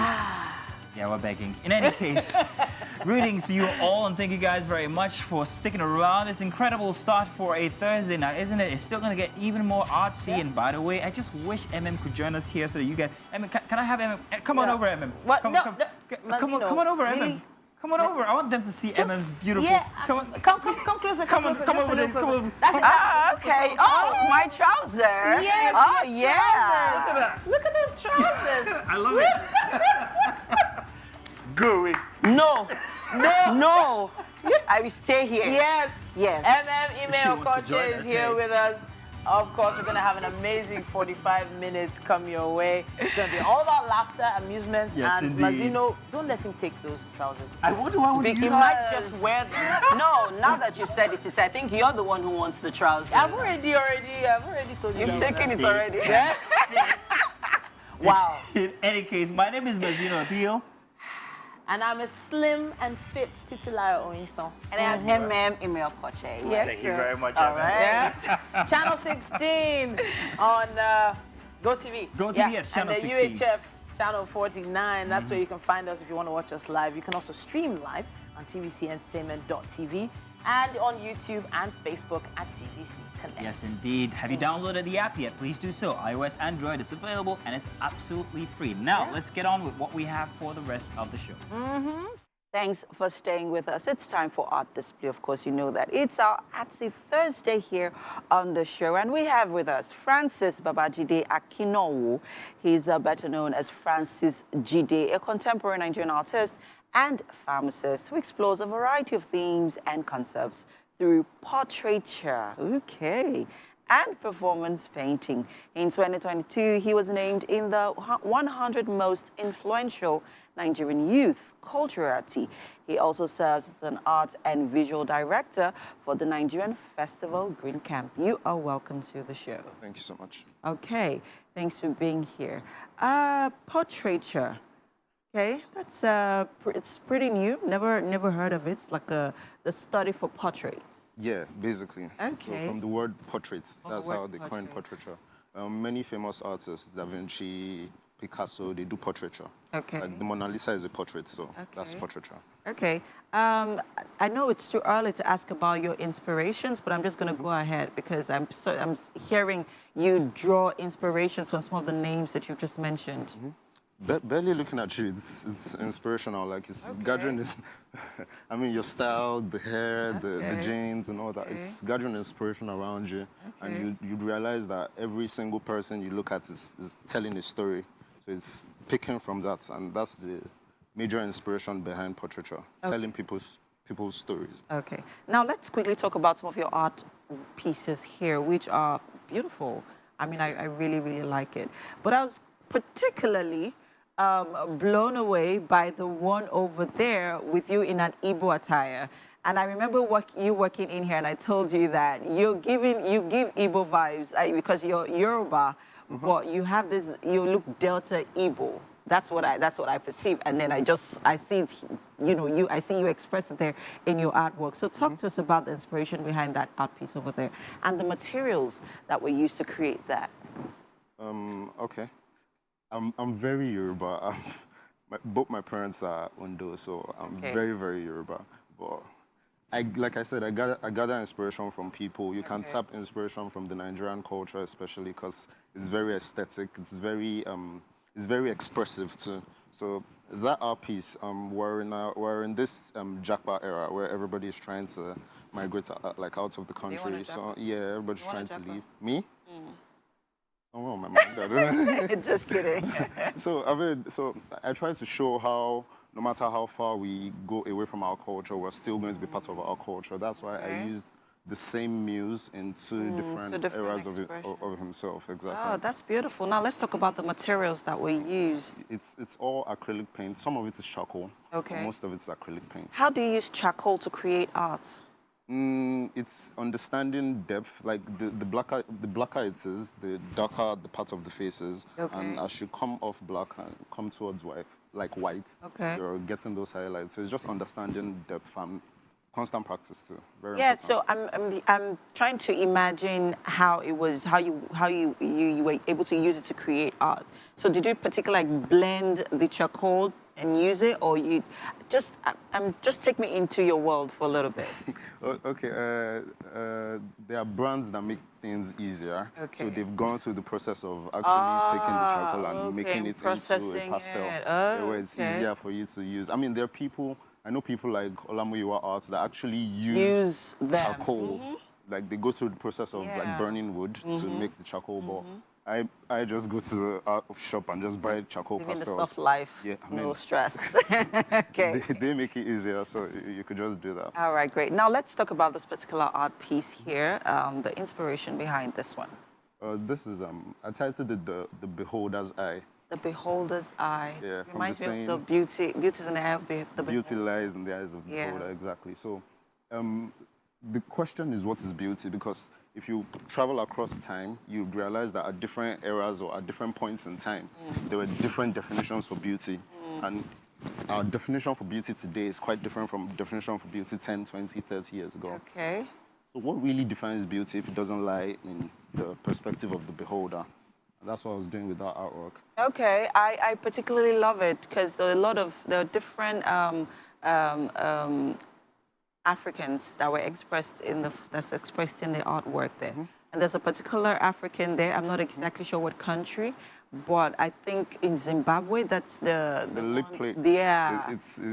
Yeah, we're begging. In any case, greetings to you all, and thank you guys very much for sticking around. It's an incredible start for a Thursday now, isn't it? It's still going to get even more artsy. And by the way, I just wish Emem could join us here so that you guys... Emem, can I have Emem? Come on over, Emem. What? Come on over, really? Emem. Come on over. I want them to see Emem's beautiful... Yeah, come closer. Come over there. Come over. Okay. Oh, my trouser. Yes. Oh, yeah. Look at those trousers. I love it. Going. No. I will stay here. Yes. Emem Email Coach is here with us. Of course, we're going to have an amazing 45 minutes come your way. It's going to be all about laughter, amusement, and indeed. Mazino, don't let him take those trousers. I wonder why would he might just wear them. No, now that you said it, I think you're the one who wants the trousers. I've already told you. You've taken it already. Yeah? Wow. In any case, my name is Mazino Appeal. And I'm a slim and fit Titilayo Onyison. And I'm Emem Email Coach. Yes, Thank you very much, all right. Channel 16 on GOTV. GOTV, yes, Channel 16. And the UHF Channel 49. That's where you can find us if you want to watch us live. You can also stream live on tvcentertainment.tv and on YouTube and Facebook at TVC Connect. Yes, indeed. Have you downloaded the app yet? Please do so. iOS, Android, it's available and it's absolutely free. Now, let's get on with what we have for the rest of the show. Thanks for staying with us. It's time for Art Display. Of course, you know that. It's our Artsy Thursday here on the show. And we have with us Francis Babajide Akinowu. He's better known as Francis Jide, a contemporary Nigerian artist and pharmacist who explores a variety of themes and concepts through portraiture. Okay. And performance painting. In 2022, he was named in the 100 most influential Nigerian youth culturally. He also serves as an art and visual director for the Nigerian Festival Green Camp. You are welcome to the show. Thank you so much. Okay, thanks for being here. Portraiture. Okay, that's it's pretty new. Never heard of it. It's like the study for portraits. Yeah, basically. Okay. So from the word portrait, that's word how they coined portrait. portraiture. Many famous artists, Da Vinci, Picasso, they do portraiture. Okay. Like the Mona Lisa is a portrait, so that's Okay. portraiture. Okay. I know it's too early to ask about your inspirations, but I'm just going to go ahead because I'm hearing you draw inspirations from some of the names that you just mentioned. Barely looking at you, it's inspirational. Like it's gathering this. I mean, your style, the hair, the jeans, and all that. It's gathering inspiration around you, and you realize that every single person you look at is telling a story. So it's picking from that, and that's the major inspiration behind portraiture, telling people's stories. Okay. Now let's quickly talk about some of your art pieces here, which are beautiful. I mean, I really, really like it. But I was particularly blown away by the one over there with you in an Igbo attire. And I remember you working in here, and I told you that you give Igbo vibes because you're Yoruba, but you have this. You look Delta Igbo. That's what I perceive. And then I see it. I see you express it there in your artwork. So talk to us about the inspiration behind that art piece over there and the materials that were used to create that. Okay. I'm very Yoruba. Both my parents are Ondo, so I'm very, very Yoruba. But like I said, I gather inspiration from people. You can tap inspiration from the Nigerian culture, especially because it's very aesthetic. It's very expressive too. So that art piece, we're in this Jackpot era where everybody is trying to migrate out of the country. So yeah, everybody's trying to leave. Me? Oh, my mind. Just kidding. So I try to show how no matter how far we go away from our culture, we're still going to be part of our culture. That's why I use the same muse in two different eras of himself. Exactly. Oh, that's beautiful. Now let's talk about the materials that were used. It's all acrylic paint. Some of it is charcoal. Okay. Most of it's acrylic paint. How do you use charcoal to create art? It's understanding depth. Like the blacker it is, the darker the part of the face is. Okay. And as you come off black and come towards white, you're getting those highlights. So it's just understanding depth and constant practice too. Very important. So I'm trying to imagine how you were able to use it to create art. So did you particularly blend the charcoal and use it, or you just take me into your world for a little bit? Okay, there are brands that make things easier. Okay. So they've gone through the process of actually taking the charcoal and making it into a pastel, where it's easier for you to use. I mean, there are people. I know people like Olamuyiwa Art that actually use charcoal. Like they go through the process of like burning wood to make the charcoal ball. I just go to the art shop and just buy charcoal pastels. Living the soft life, no stress. Okay. They make it easier, so you could just do that. All right, great. Now let's talk about this particular art piece here, the inspiration behind this one. This is, I titled it The Beholder's Eye. The Beholder's Eye. Yeah, reminds me of the beauty in the eye of the beauty lies in the eyes of the beholder, exactly. So the question is, what is beauty? Because if you travel across time, you realize that at different eras or at different points in time, there were different definitions for beauty. And our definition for beauty today is quite different from definition for beauty 10, 20, 30 years ago. Okay. So what really defines beauty if it doesn't lie in the perspective of the beholder? That's what I was doing with that artwork. Okay, I particularly love it because there are different Africans that were expressed in the artwork there. And there's a particular African there. I'm not exactly sure what country, but I think in Zimbabwe, that's the lip one- plate. Yeah.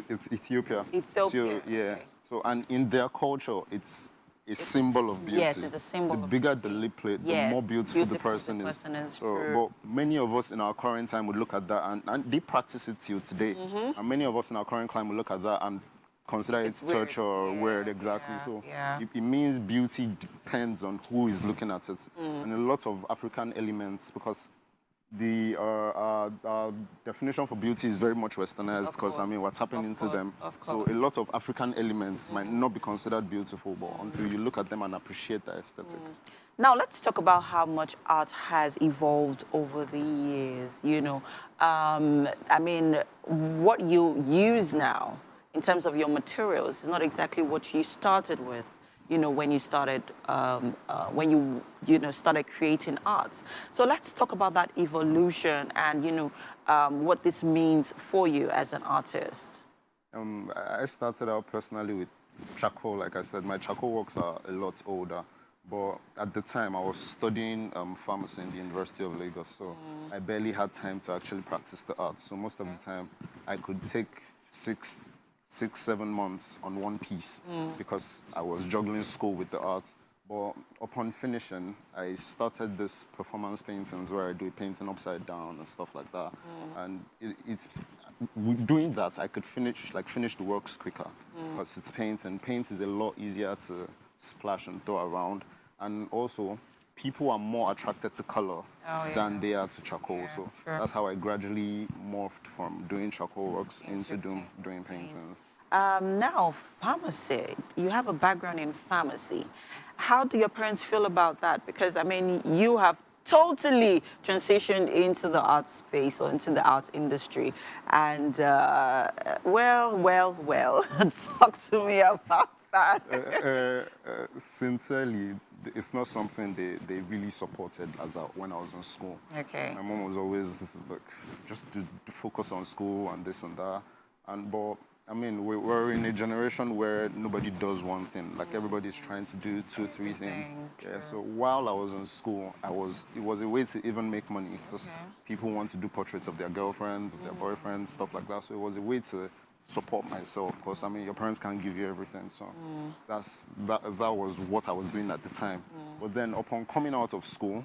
It's Ethiopia. Ethiopia, So, yeah. okay. So, and in their culture, it's a symbol of beauty. Yes, it's a symbol The of bigger the lip plate, the Yes, more beautiful the person is. So, true. but many of us in our current time would look at that, and they practice it till today. Mm-hmm. And many of us in our current climate would look at that and consider it weird. torture or Yeah, weird, exactly. yeah, So yeah. it means beauty depends on who is looking at it. Mm. And a lot of African elements, because the definition for beauty is very much westernized, because I mean what's happening to them. So a lot of African elements might not be considered beautiful, but until you look at them and appreciate the aesthetic. Now let's talk about how much art has evolved over the years. You know, I mean, what you use now in terms of your materials is not exactly what you started with. You know, when you started, when you know started creating arts. So let's talk about that evolution and what this means for you as an artist. I started out personally with charcoal. Like I said, my charcoal works are a lot older. But at the time, I was studying pharmacy in the University of Lagos, so I barely had time to actually practice the art. So most of the time, I could take 6-7 months on one piece because I was juggling school with the art. But upon finishing, I started this performance paintings where I do painting upside down and stuff like that. And doing that, I could finish the works quicker because it's paint, and paint is a lot easier to splash and throw around. And also, people are more attracted to color than they are to charcoal. Yeah, so sure. that's how I gradually morphed from doing charcoal works into doing paintings. Now, pharmacy. You have a background in pharmacy. How do your parents feel about that? Because, I mean, you have totally transitioned into the art space or into the art industry. And, well, talk to me about that. Sincerely, it's not something they really supported when I was in school. Okay. My mom was always like, just to focus on school and this and that. But I mean, we're in a generation where nobody does one thing. Like everybody's trying to do 2-3 things. Yeah. So while I was in school, it was a way to even make money because people want to do portraits of their girlfriends, of their boyfriends, stuff like that. So it was a way to support myself, because I mean your parents can't give you everything, so that was what I was doing at the time. But then upon coming out of school,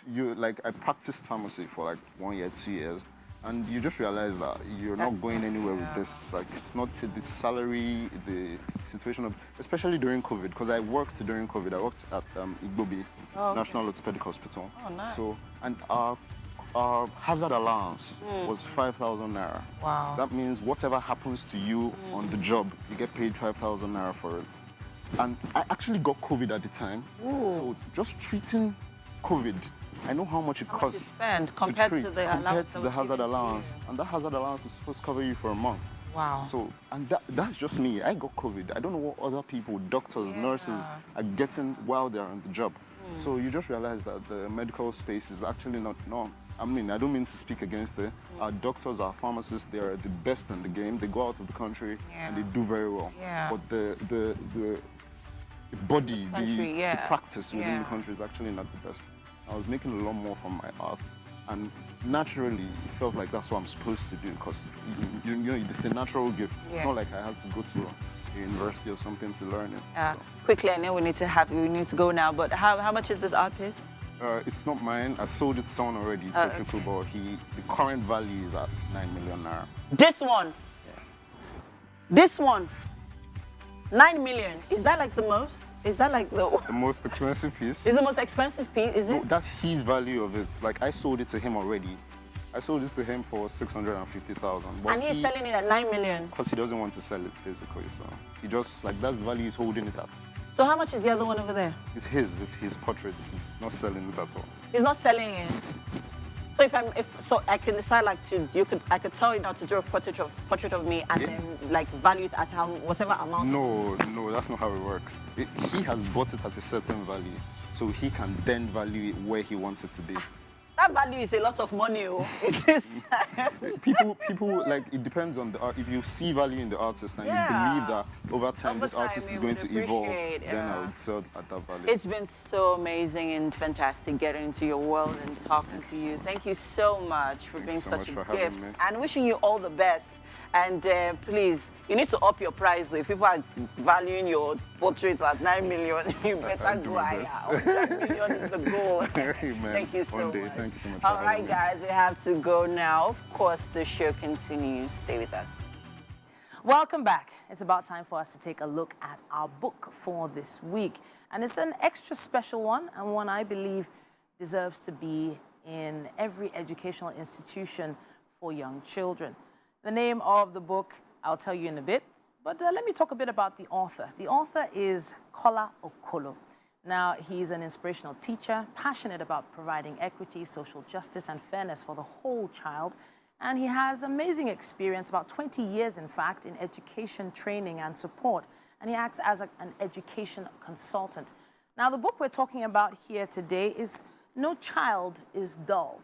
I practiced pharmacy for like 1 year, 2 years, and you just realize that you're not going anywhere with this. Like it's not the salary, the situation of, especially during COVID, because I worked during COVID. I worked at Igbobi National Orthopedic Hospital. Oh, nice. So and our hazard allowance was 5,000 naira. Wow. That means whatever happens to you on the job, you get paid 5,000 naira for it. And I actually got COVID at the time. So just treating COVID, I know how much it costs to spend compared to the hazard allowance. And that hazard allowance is supposed to cover you for a month. Wow. So, and that's just me. I got COVID. I don't know what other people, doctors, nurses, are getting while they're on the job. So you just realize that the medical space is actually not. I mean, I don't mean to speak against it. Our doctors, our pharmacists, they are the best in the game. They go out of the country and they do very well. Yeah. But the body, the practice within the country is actually not the best. I was making a lot more from my art, and naturally, it felt like that's what I'm supposed to do, because you know, it's a natural gift. It's not like I had to go to a university or something to learn it. Quickly, I know we need to go now, but how much is this art piece? It's not mine. I sold it to someone already, to Chukwubo. The current value is at 9 million naira. This one? Yeah. This one? 9 million. Is that like the most? Is that like the most expensive piece? Is the most expensive piece, is it? No, that's his value of it. Like, I sold it to him already. I sold it to him for 650,000. And he's selling it at 9 million? Because he doesn't want to sell it, basically. So he just, like, that's the value he's holding it at. So how much is the other one over there? It's his portrait. He's not selling it at all. He's not selling it. So I can decide I could tell you now to draw a portrait of me and then like value it at whatever amount. No, that's not how it works. He has bought it at a certain value, so he can then value it where he wants it to be. That value is a lot of money, oh. It is. People like, it depends on the art. If you see value in the artist and you believe that over time this artist is going to evolve, then I would sell at that value. It's been so amazing and fantastic getting into your world and talking to you. Thank you so much for being such a gift and wishing you all the best. And please, you need to up your price. So if people are valuing your portrait at 9 million, you better go higher. 100 million is the goal. Thank you so much. Thank you so much. All right, guys, we have to go now. Of course, the show continues. Stay with us. Welcome back. It's about time for us to take a look at our book for this week. And it's an extra special one, and one I believe deserves to be in every educational institution for young children. The name of the book, I'll tell you in a bit, but let me talk a bit about the author. The author is Kola Okolo. Now, he's an inspirational teacher, passionate about providing equity, social justice, and fairness for the whole child. And he has amazing experience, about 20 years, in fact, in education, training, and support. And he acts as an education consultant. Now, the book we're talking about here today is No Child is Dull.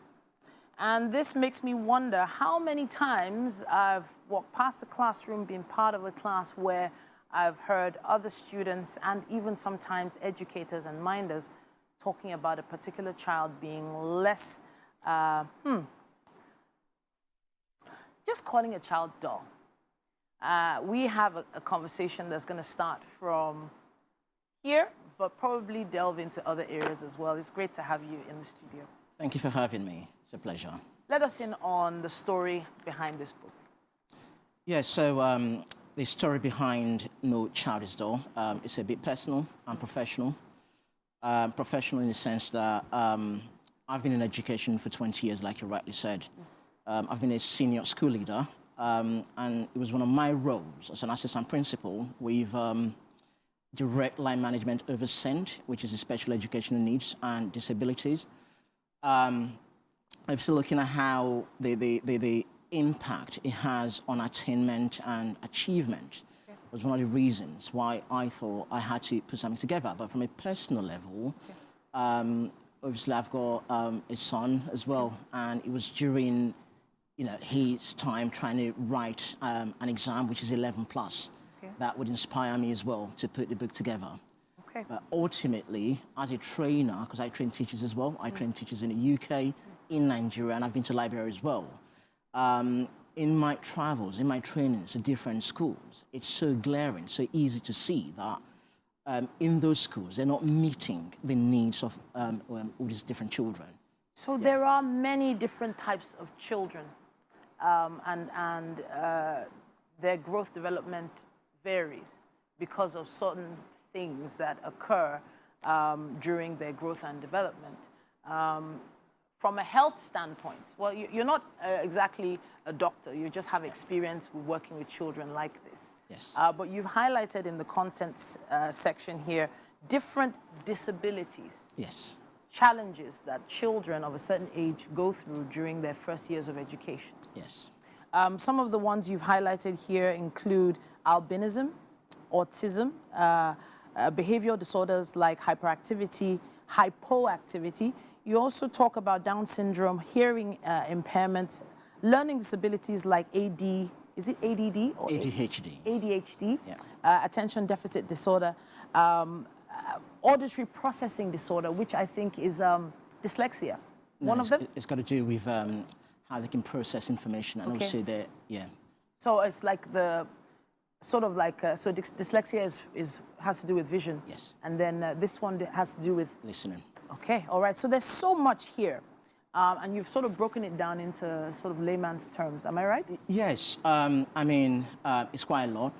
And this makes me wonder how many times I've walked past the classroom, been part of a class where I've heard other students and even sometimes educators and minders talking about a particular child being less, just calling a child dull. We have a conversation that's going to start from here, but probably delve into other areas as well. It's great to have you in the studio. Thank you for having me. It's a pleasure. Let us in on the story behind this book. Yeah, so the story behind No Child is Dull is a bit personal and professional. Professional in the sense that I've been in education for 20 years, like you rightly said. I've been a senior school leader, and it was one of my roles as an assistant principal with direct line management over SEND, which is the special educational needs and disabilities. I'm still looking at how the impact it has on attainment and achievement was one of the reasons why I thought I had to put something together. But from a personal level, obviously I've got a son as well, and it was during his time trying to write an exam, which is 11 plus, that would inspire me as well to put the book together. But ultimately, as a trainer, because I train teachers as well, I train teachers in the UK, in Nigeria, and I've been to libraries as well. In my travels, in my trainings to different schools, it's so glaring, so easy to see that in those schools, they're not meeting the needs of all these different children. So there are many different types of children, and their growth development varies because of certain things that occur during their growth and development. From a health standpoint, well, you're not exactly a doctor. You just have experience with working with children like this. Yes. But you've highlighted in the contents section here different disabilities. Yes. Challenges that children of a certain age go through during their first years of education. Yes. Some of the ones you've highlighted here include albinism, autism, behavioral disorders like hyperactivity, hypoactivity. You also talk about Down syndrome, hearing impairments, learning disabilities like AD, is it ADD? Or ADHD. ADHD, yeah. Attention deficit disorder, auditory processing disorder, which I think is dyslexia. No, One of them? It's got to do with how they can process information and also their, So it's like the, sort of like, so dyslexia has to do with vision. Yes. And then this one has to do with listening. Okay, all right. So there's so much here, and you've sort of broken it down into sort of layman's terms. Am I right? Yes. I mean, it's quite a lot.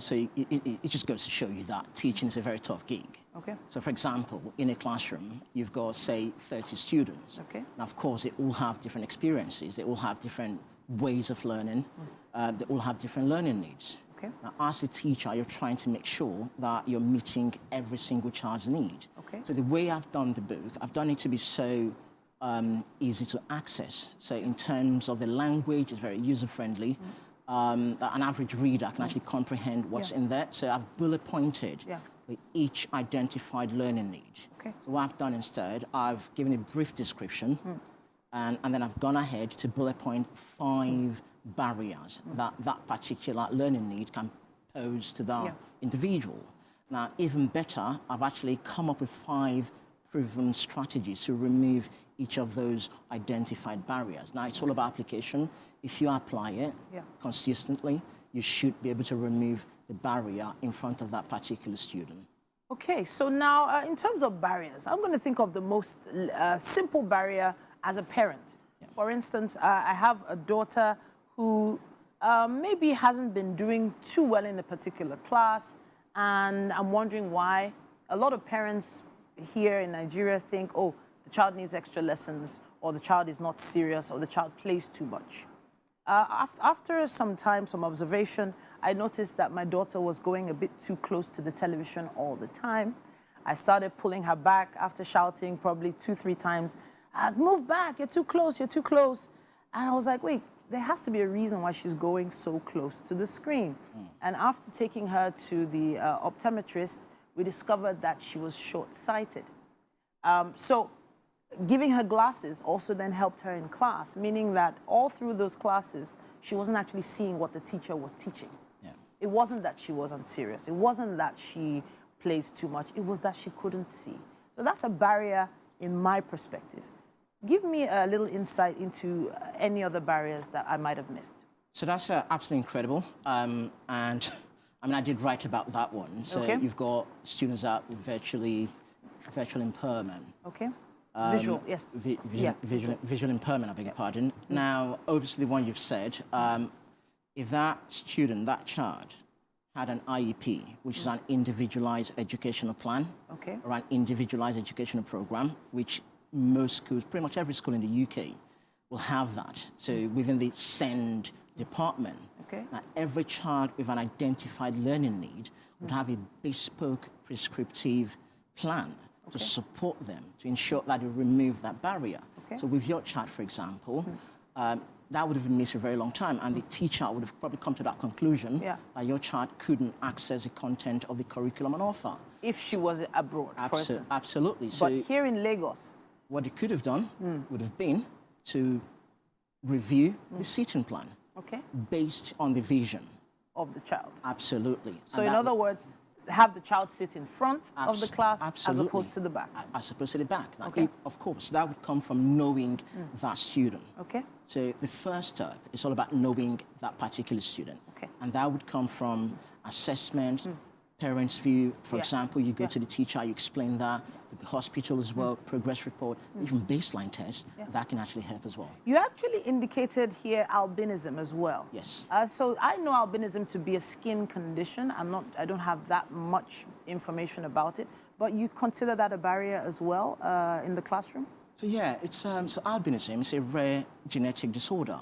So it just goes to show you that teaching is a very tough gig. Okay. So, for example, in a classroom, you've got, say, 30 students. Okay. Now, of course, they all have different experiences. They all have different ways of learning. They all have different learning needs. Okay. Now, as a teacher, you're trying to make sure that you're meeting every single child's need. Okay. So the way I've done the book, I've done it to be so easy to access. So in terms of the language, it's very user-friendly. That an average reader can actually comprehend what's in there. So I've bullet pointed with each identified learning need. Okay. So what I've done instead, I've given a brief description, And then I've gone ahead to bullet point 5 barriers that that particular learning need can pose to the individual. Now, even better, I've actually come up with 5 proven strategies to remove each of those identified barriers. Now, it's all about application. If you apply it consistently, you should be able to remove the barrier in front of that particular student. Okay, so now in terms of barriers, I'm going to think of the most simple barrier as a parent. For instance, I have a daughter who maybe hasn't been doing too well in a particular class, and I'm wondering why. A lot of parents here in Nigeria think, oh, the child needs extra lessons, or the child is not serious, or the child plays too much. After some time, some observation, I noticed that my daughter was going a bit too close to the television all the time. I started pulling her back after shouting probably 2-3 times, move back, you're too close, you're too close. And I was like, wait, there has to be a reason why she's going so close to the screen. And after taking her to the optometrist, we discovered that she was short-sighted. So giving her glasses also then helped her in class, meaning that all through those classes, she wasn't actually seeing what the teacher was teaching. It wasn't that she wasn't serious. It wasn't that she plays too much. It was that she couldn't see. So that's a barrier in my perspective. Give me a little insight into any other barriers that I might have missed. So that's absolutely incredible. And I mean, I did write about that one. So you've got students that virtual impairment. Okay. Visual, yes. Visual impairment, I beg your pardon. Now, obviously, the one you've said, if that student, that child, had an IEP, which is an individualized educational plan, or an individualized educational program, which most schools, pretty much every school in the UK, will have that. So within the SEND department, now every child with an identified learning need would have a bespoke prescriptive plan to support them, to ensure that you remove that barrier. So with your child, for example, that would have been missed for a very long time, and the teacher would have probably come to that conclusion that your child couldn't access the content of the curriculum on offer. If she was abroad, for instance. Absolutely. But here in Lagos, what they could have done would have been to review the seating plan based on the vision of the child. Absolutely. So in other words, have the child sit in front of the class as opposed to the back. As opposed to the back. Of course, that would come from knowing that student. So the first step is all about knowing that particular student. And that would come from assessment, parents' view. For example, you go to the teacher, you explain that. Could be hospital as well, progress report, even baseline test. That can actually help as well. You actually indicated here albinism as well. Yes. So I know albinism to be a skin condition. I don't have that much information about it, but you consider that a barrier as well in the classroom? So yeah, it's so albinism is a rare genetic disorder.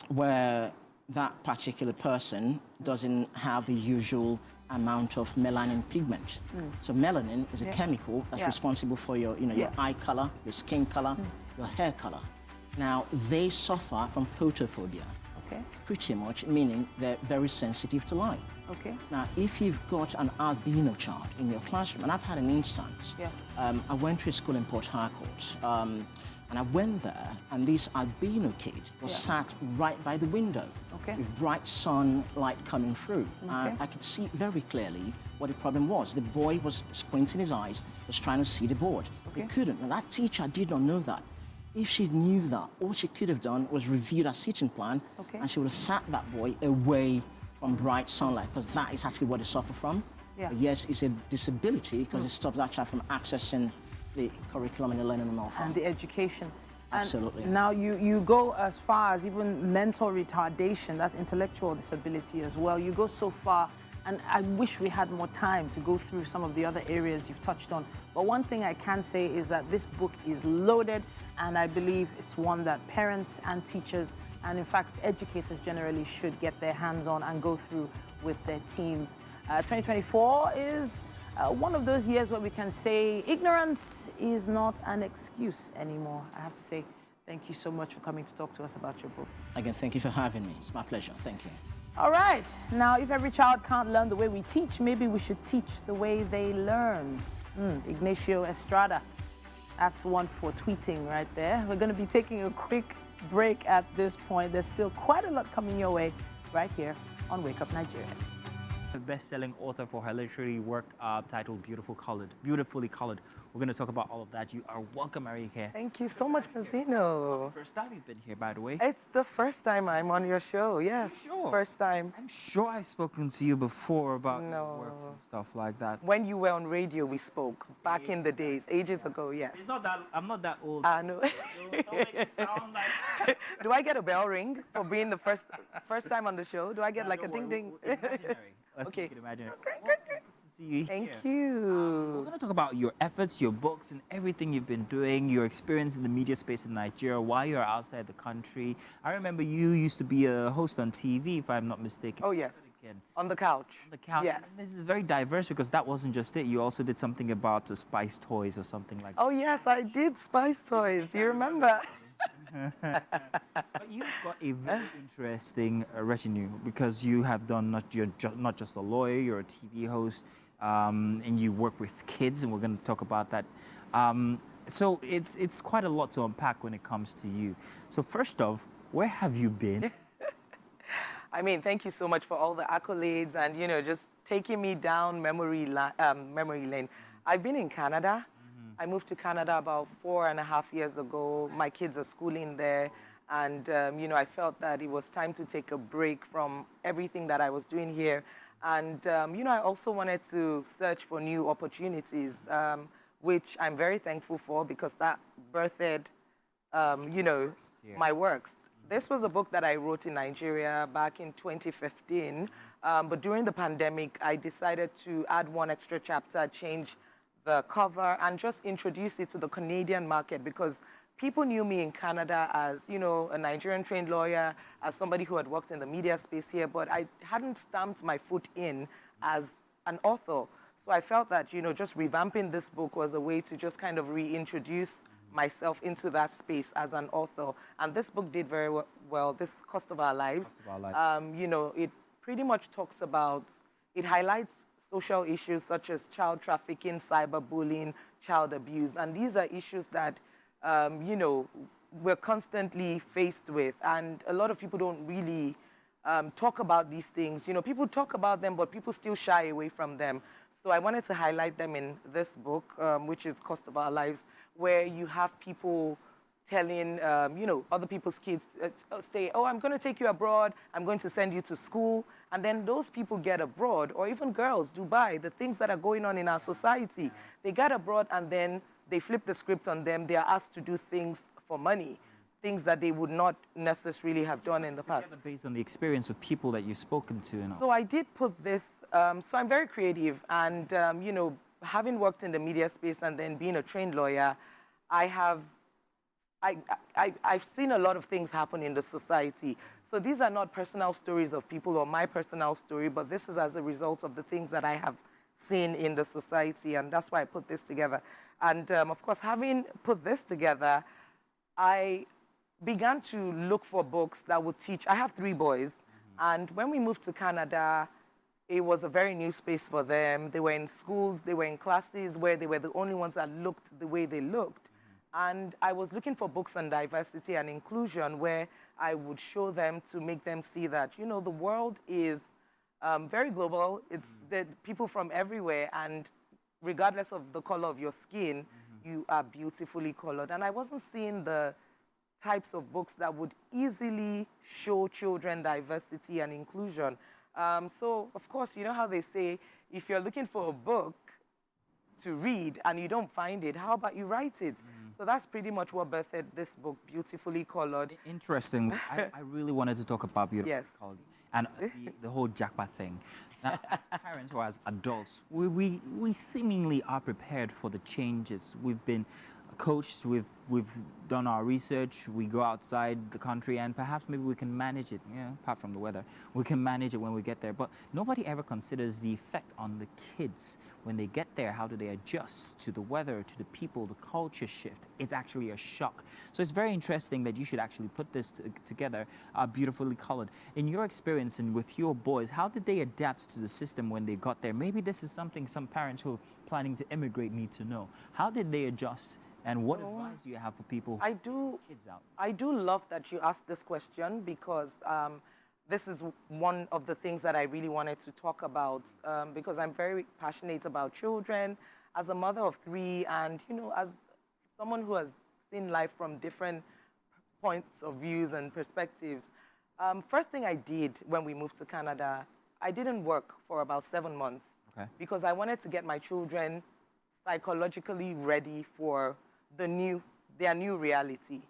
Where that particular person doesn't have the usual amount of melanin pigment. So melanin is a chemical that's responsible for your, your eye color, your skin color, your hair color. Now, they suffer from photophobia. Pretty much, meaning they're very sensitive to light. Now, if you've got an albino child in your classroom, and I've had an instance, I went to a school in Port Harcourt, and I went there, and this albino kid was sat right by the window with bright sunlight coming through. And I could see very clearly what the problem was. The boy was squinting his eyes, was trying to see the board. He couldn't, and that teacher did not know that. If she knew that, all she could have done was review that seating plan, and she would have sat that boy away from bright sunlight, because that is actually what they suffer from. Yes, it's a disability, because it stops that child from accessing the curriculum and the learning on offer. And the education. Absolutely. And now you go as far as even mental retardation, that's intellectual disability as well. You go so far, and I wish we had more time to go through some of the other areas you've touched on. But one thing I can say is that this book is loaded, and I believe it's one that parents and teachers, and in fact educators generally, should get their hands on and go through with their teams. 2024 is one of those years where we can say ignorance is not an excuse anymore. I have to say thank you so much for coming to talk to us about your book. Again, thank you for having me. It's my pleasure. Thank you. All right. Now, if every child can't learn the way we teach, maybe we should teach the way they learn. Ignacio Estrada. That's one for tweeting right there. We're going to be taking a quick break at this point. There's still quite a lot coming your way right here on Wake Up Nigeria. The best-selling author for her literary work titled Beautifully Colored. We're going to talk about all of that. You are welcome, Marike. Thank you so much, Mazzino. First time you've been here, by the way. It's the first time I'm on your show, yes. Sure. First time. I'm sure I've spoken to you before about your works and stuff like that. When you were on radio, we spoke back in the days, ages ago, yes. It's not that, I'm not that old. I know. Don't make it sound like... Do I get a bell ring for being the first time on the show? Do I get like a ding ding? Imaginary. Let's Okay. make it imaginary. Great. Good to see you here. Thank you. We're going to talk about your efforts, your books, and everything you've been doing, your experience in the media space in Nigeria, why you're outside the country. I remember you used to be a host on TV, if I'm not mistaken. Oh, yes. On the couch. On the couch. Yes. And this is very diverse because that wasn't just it. You also did something about spice toys or something like that. Oh, yes, I did Spice Toys. You remember? But you've got a very interesting retinue because you have done not just a lawyer, you're a TV host, and you work with kids, and we're going to talk about that. So it's quite a lot to unpack when it comes to you. So first off, where have you been? I mean, thank you so much for all the accolades and, you know, just taking me down memory lane. I've been in Canada. I moved to Canada about 4.5 years ago. My kids are schooling there. And, you know, I felt that it was time to take a break from everything that I was doing here. And, you know, I also wanted to search for new opportunities, which I'm very thankful for because that birthed, you know, my works. This was a book that I wrote in Nigeria back in 2015. But during the pandemic, I decided to add one extra chapter, change the cover, and just introduce it to the Canadian market because people knew me in Canada as, you know, a Nigerian trained lawyer, as somebody who had worked in the media space here, but I hadn't stamped my foot in as an author. So I felt that, you know, just revamping this book was a way to just kind of reintroduce myself into that space as an author. And this book did very well. This Cost of Our Lives. You know, it pretty much talks about, it highlights social issues such as child trafficking, cyberbullying, child abuse. And these are issues that, you know, we're constantly faced with. And a lot of people don't really talk about these things. You know, people talk about them, but people still shy away from them. So I wanted to highlight them in this book, which is Cost of Our Lives, where you have people telling, you know, other people's kids, say, oh, I'm going to take you abroad, I'm going to send you to school. And then those people get abroad, or even girls, Dubai, the things that are going on in our society. They get abroad and then they flip the script on them. They are asked to do things for money, things that they would not necessarily have done in the past. Based on the experience of people that you've spoken to. And all. So I did put this, so I'm very creative. And, you know, having worked in the media space and then being a trained lawyer, I've seen a lot of things happen in the society. So these are not personal stories of people or my personal story, but this is as a result of the things that I have seen in the society, and that's why I put this together. And of course, having put this together, I began to look for books that would teach. I have 3 boys, and when we moved to Canada, it was a very new space for them. They were in schools, they were in classes where they were the only ones that looked the way they looked. And I was looking for books on diversity and inclusion where I would show them to make them see that, you know, the world is very global. It's the people from everywhere, and regardless of the color of your skin, you are beautifully colored. And I wasn't seeing the types of books that would easily show children diversity and inclusion. So, of course, you know how they say, if you're looking for a book to read and you don't find it, how about you write it? So that's pretty much what birthed this book, Beautifully Colored. Interesting. I really wanted to talk about Beautifully Colored and the whole jackpot thing. Now, as parents or as adults, we seemingly are prepared for the changes. We've been coached, we've done our research, we go outside the country, and perhaps maybe we can manage it, you know, apart from the weather. We can manage it when we get there, but nobody ever considers the effect on the kids when they get there. How do they adjust to the weather, to the people, the culture shift? It's actually a shock. So it's very interesting that you should actually put this together, Beautifully Colored. In your experience and with your boys, how did they adapt to the system when they got there? Maybe this is something some parents who are planning to immigrate need to know. How did they adjust And what advice do you have for people, kids out? I do love that you asked this question because this is one of the things that I really wanted to talk about because I'm very passionate about children. As a mother of 3 and, you know, as someone who has seen life from different points of views and perspectives, first thing I did when we moved to Canada, I didn't work for about 7 months because I wanted to get my children psychologically ready for their new reality.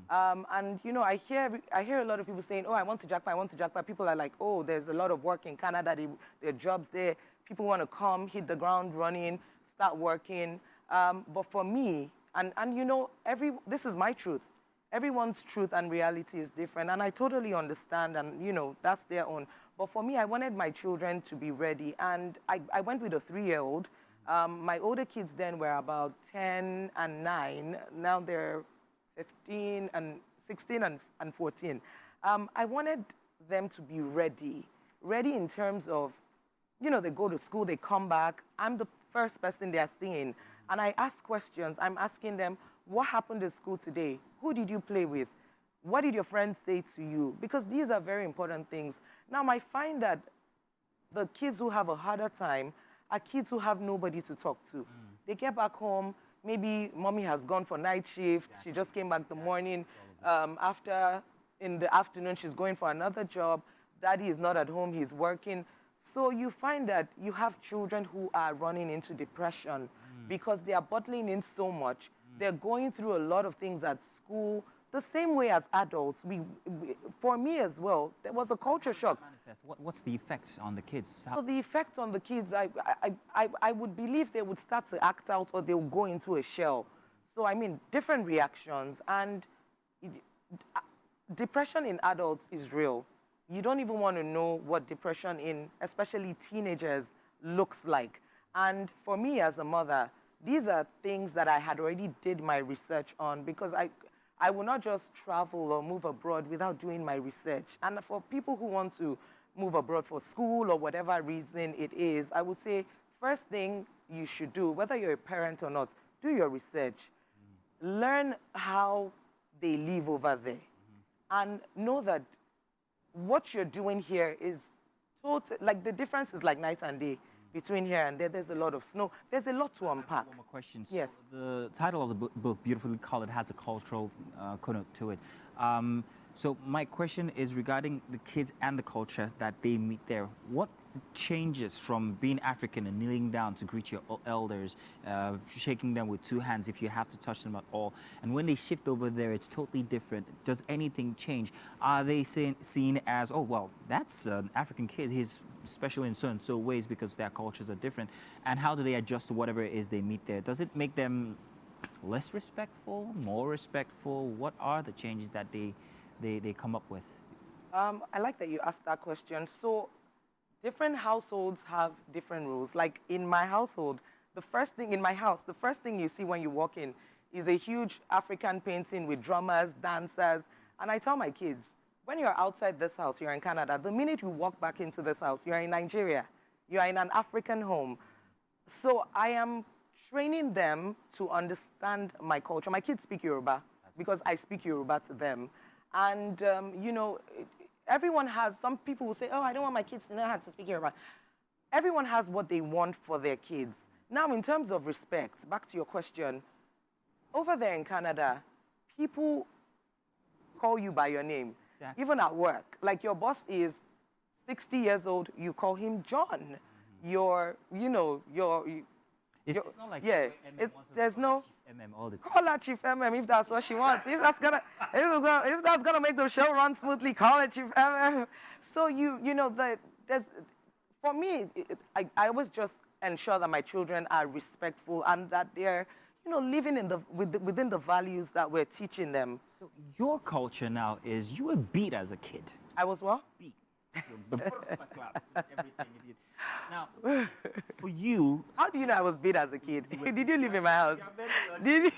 And you know, I hear a lot of people saying, "Oh, I want to jackpot." People are like, "Oh, there's a lot of work in Canada. There are jobs there. People want to come, hit the ground running, start working." But for me, and you know, this is my truth. Everyone's truth and reality is different, and I totally understand. And you know, that's their own. But for me, I wanted my children to be ready, and I went with a 3-year-old. My older kids then were about 10 and 9. Now they're 15 and 16 and 14. I wanted them to be ready in terms of, you know, they go to school, they come back. I'm the first person they're seeing. And I ask questions. I'm asking them, what happened at school today? Who did you play with? What did your friends say to you? Because these are very important things. Now, I find that the kids who have a harder time are kids who have nobody to talk to. They get back home, maybe mommy has gone for night shift, she just came back the morning, after in the afternoon she's going for another job, daddy is not at home, he's working. So you find that you have children who are running into depression because they are bottling in so much. They're going through a lot of things at school, the same way as adults. For me as well, there was a culture shock. What's the effects on the kids? So the effect on the kids, I would believe they would start to act out or they will go into a shell. So I mean, different reactions. And depression in adults is real. You don't even want to know what depression in especially teenagers looks like. And for me as a mother, these are things that I had already did my research on because I will not just travel or move abroad without doing my research. And for people who want to move abroad for school or whatever reason it is, I would say first thing you should do, whether you're a parent or not, do your research. Learn how they live over there. And know that what you're doing here is like the difference is like night and day. Between here and there, there's a lot of snow. There's a lot to unpack. One more question. Yes. So the title of the book, beautifully colored, has a cultural connote to it. So my question is regarding the kids and the culture that they meet there. What changes from being African and kneeling down to greet your elders, shaking them with 2 hands if you have to touch them at all, and when they shift over there, it's totally different. Does anything change? Are they seen as, oh, well, that's an African kid, he's special in so and so ways because their cultures are different? And how do they adjust to whatever it is they meet there? Does it make them less respectful, more respectful? What are the changes that they come up with? I like that you asked that question. So different households have different rules. Like in my household, the first thing you see when you walk in is a huge African painting with drummers, dancers. And I tell my kids, when you're outside this house, you're in Canada, the minute you walk back into this house, you're in Nigeria. You're in an African home. So I am training them to understand my culture. My kids speak Yoruba because I speak Yoruba to them. And, you know, everyone has, some people will say, oh, I don't want my kids to know how to speak Yoruba. Everyone has what they want for their kids. Now, in terms of respect, back to your question, over there in Canada, people call you by your name, even at work. Like your boss is 60 years old, you call him John. It's not like there's no Emem all the time. Call her Chief Emem if that's what she wants. If that's gonna make the show run smoothly, call her Chief Emem. So for me, I always just ensure that my children are respectful and that they're living within the values that we're teaching them. So your culture now is you were beat as a kid. I was what? Beat. Now, for you... How do you know I was beat as a kid? Did you live in my house? Did you?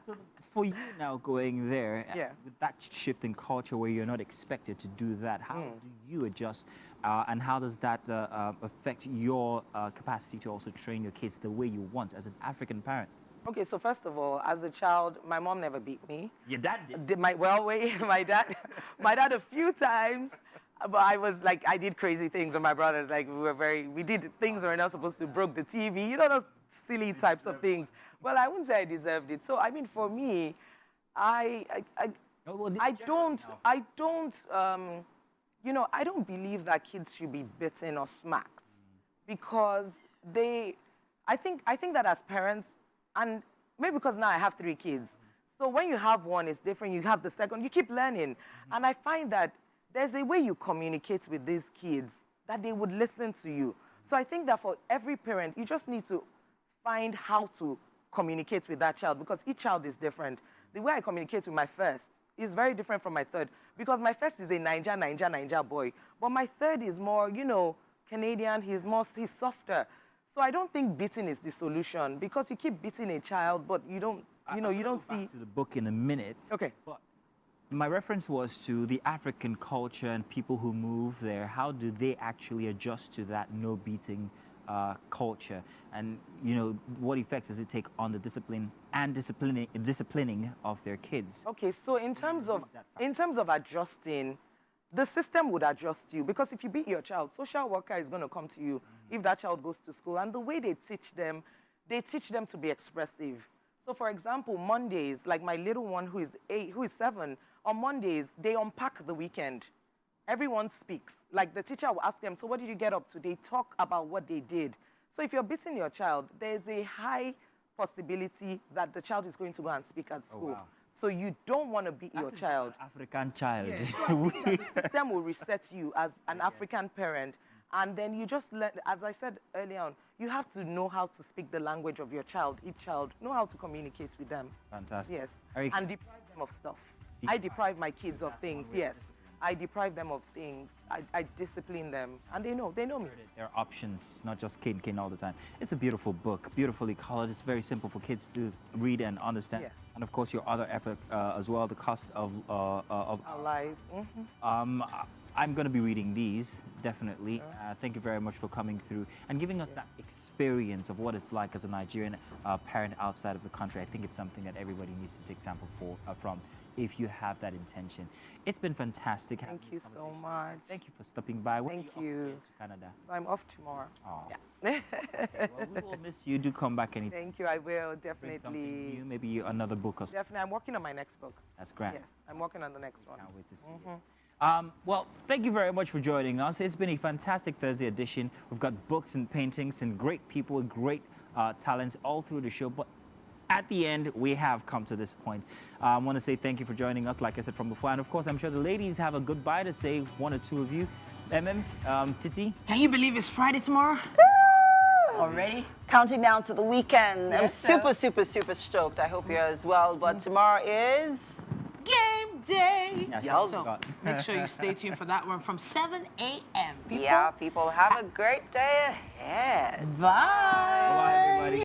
So For you now going there, Yeah. with that shift in culture where you're not expected to do that, how do you adjust and how does that affect your capacity to also train your kids the way you want as an African parent? Okay, so first of all, as a child, my mom never beat me. Your dad did? My dad a few times, but I was like, I did crazy things with my brothers. Like, we did things we were not supposed to, broke the TV, you know, those silly types of things. Well, I wouldn't say I deserved it. So, I mean, for me, I don't, you know, I don't believe that kids should be bitten or smacked because I think that as parents, and maybe because now I have 3 kids, so when you have one, it's different. You have the second, you keep learning. And I find that there's a way you communicate with these kids that they would listen to you. So I think that for every parent, you just need to find how to communicate with that child because each child is different. The way I communicate with my first is very different from my third because my first is a Niger boy, but my third is more, you know, Canadian. He's softer. So I don't think beating is the solution because you keep beating a child, but you don't, you know, you don't see. Back to the book in a minute. Okay. But my reference was to the African culture and people who move there. How do they actually adjust to that no beating culture? And, you know, what effects does it take on the discipline and disciplining of their kids? Okay, so in terms of adjusting, the system would adjust you because if you beat your child, social worker is going to come to you if that child goes to school. And the way they teach them to be expressive. So, for example, Mondays, like my little one who is 7, on Mondays, they unpack the weekend. Everyone speaks. Like the teacher will ask them, so what did you get up to? They talk about what they did. So if you're beating your child, there's a high possibility that the child is going to go and speak at school. Oh, wow. So you don't want to beat your child. African child. Yes. So I think that the system will reset you as an African parent. And then you just learn, as I said earlier on, you have to know how to speak the language of your child, each child, know how to communicate with them. Fantastic. Yes. Eric, and deprive them of stuff. I deprive my kids of things, yes. I deprive them of things. I discipline them. And they know me. There are options, not just kin all the time. It's a beautiful book, beautifully colored. It's very simple for kids to read and understand. Yes. And of course, your other effort as well, the cost of our lives. I'm going to be reading these, definitely. Thank you very much for coming through and giving us that experience of what it's like as a Nigerian parent outside of the country. I think it's something that everybody needs to take sample from if you have that intention. It's been fantastic. Thank you so much. Thank you for stopping by. Thank you. To Canada? I'm off tomorrow. Oh. Yeah. Okay, well, we will miss you. Do come back anytime. Thank you. I will, Bring something definitely. new, maybe another book or something. Definitely. I'm working on my next book. That's great. Yes, I'm working on the next one. Can't wait to see it. Well, thank you very much for joining us. It's been a fantastic Thursday edition. We've got books and paintings and great people with great talents all through the show. But at the end, we have come to this point. I want to say thank you for joining us, like I said from before. And of course, I'm sure the ladies have a goodbye to say, one or two of you. Emem, Titi. Can you believe it's Friday tomorrow? Already? Counting down to the weekend. Yes, I'm super stoked. I hope you're as well. But tomorrow is Game day. Yeah, So make sure you stay tuned for that one from 7 a.m. Yeah, people have a great day ahead. Bye. Bye, everybody.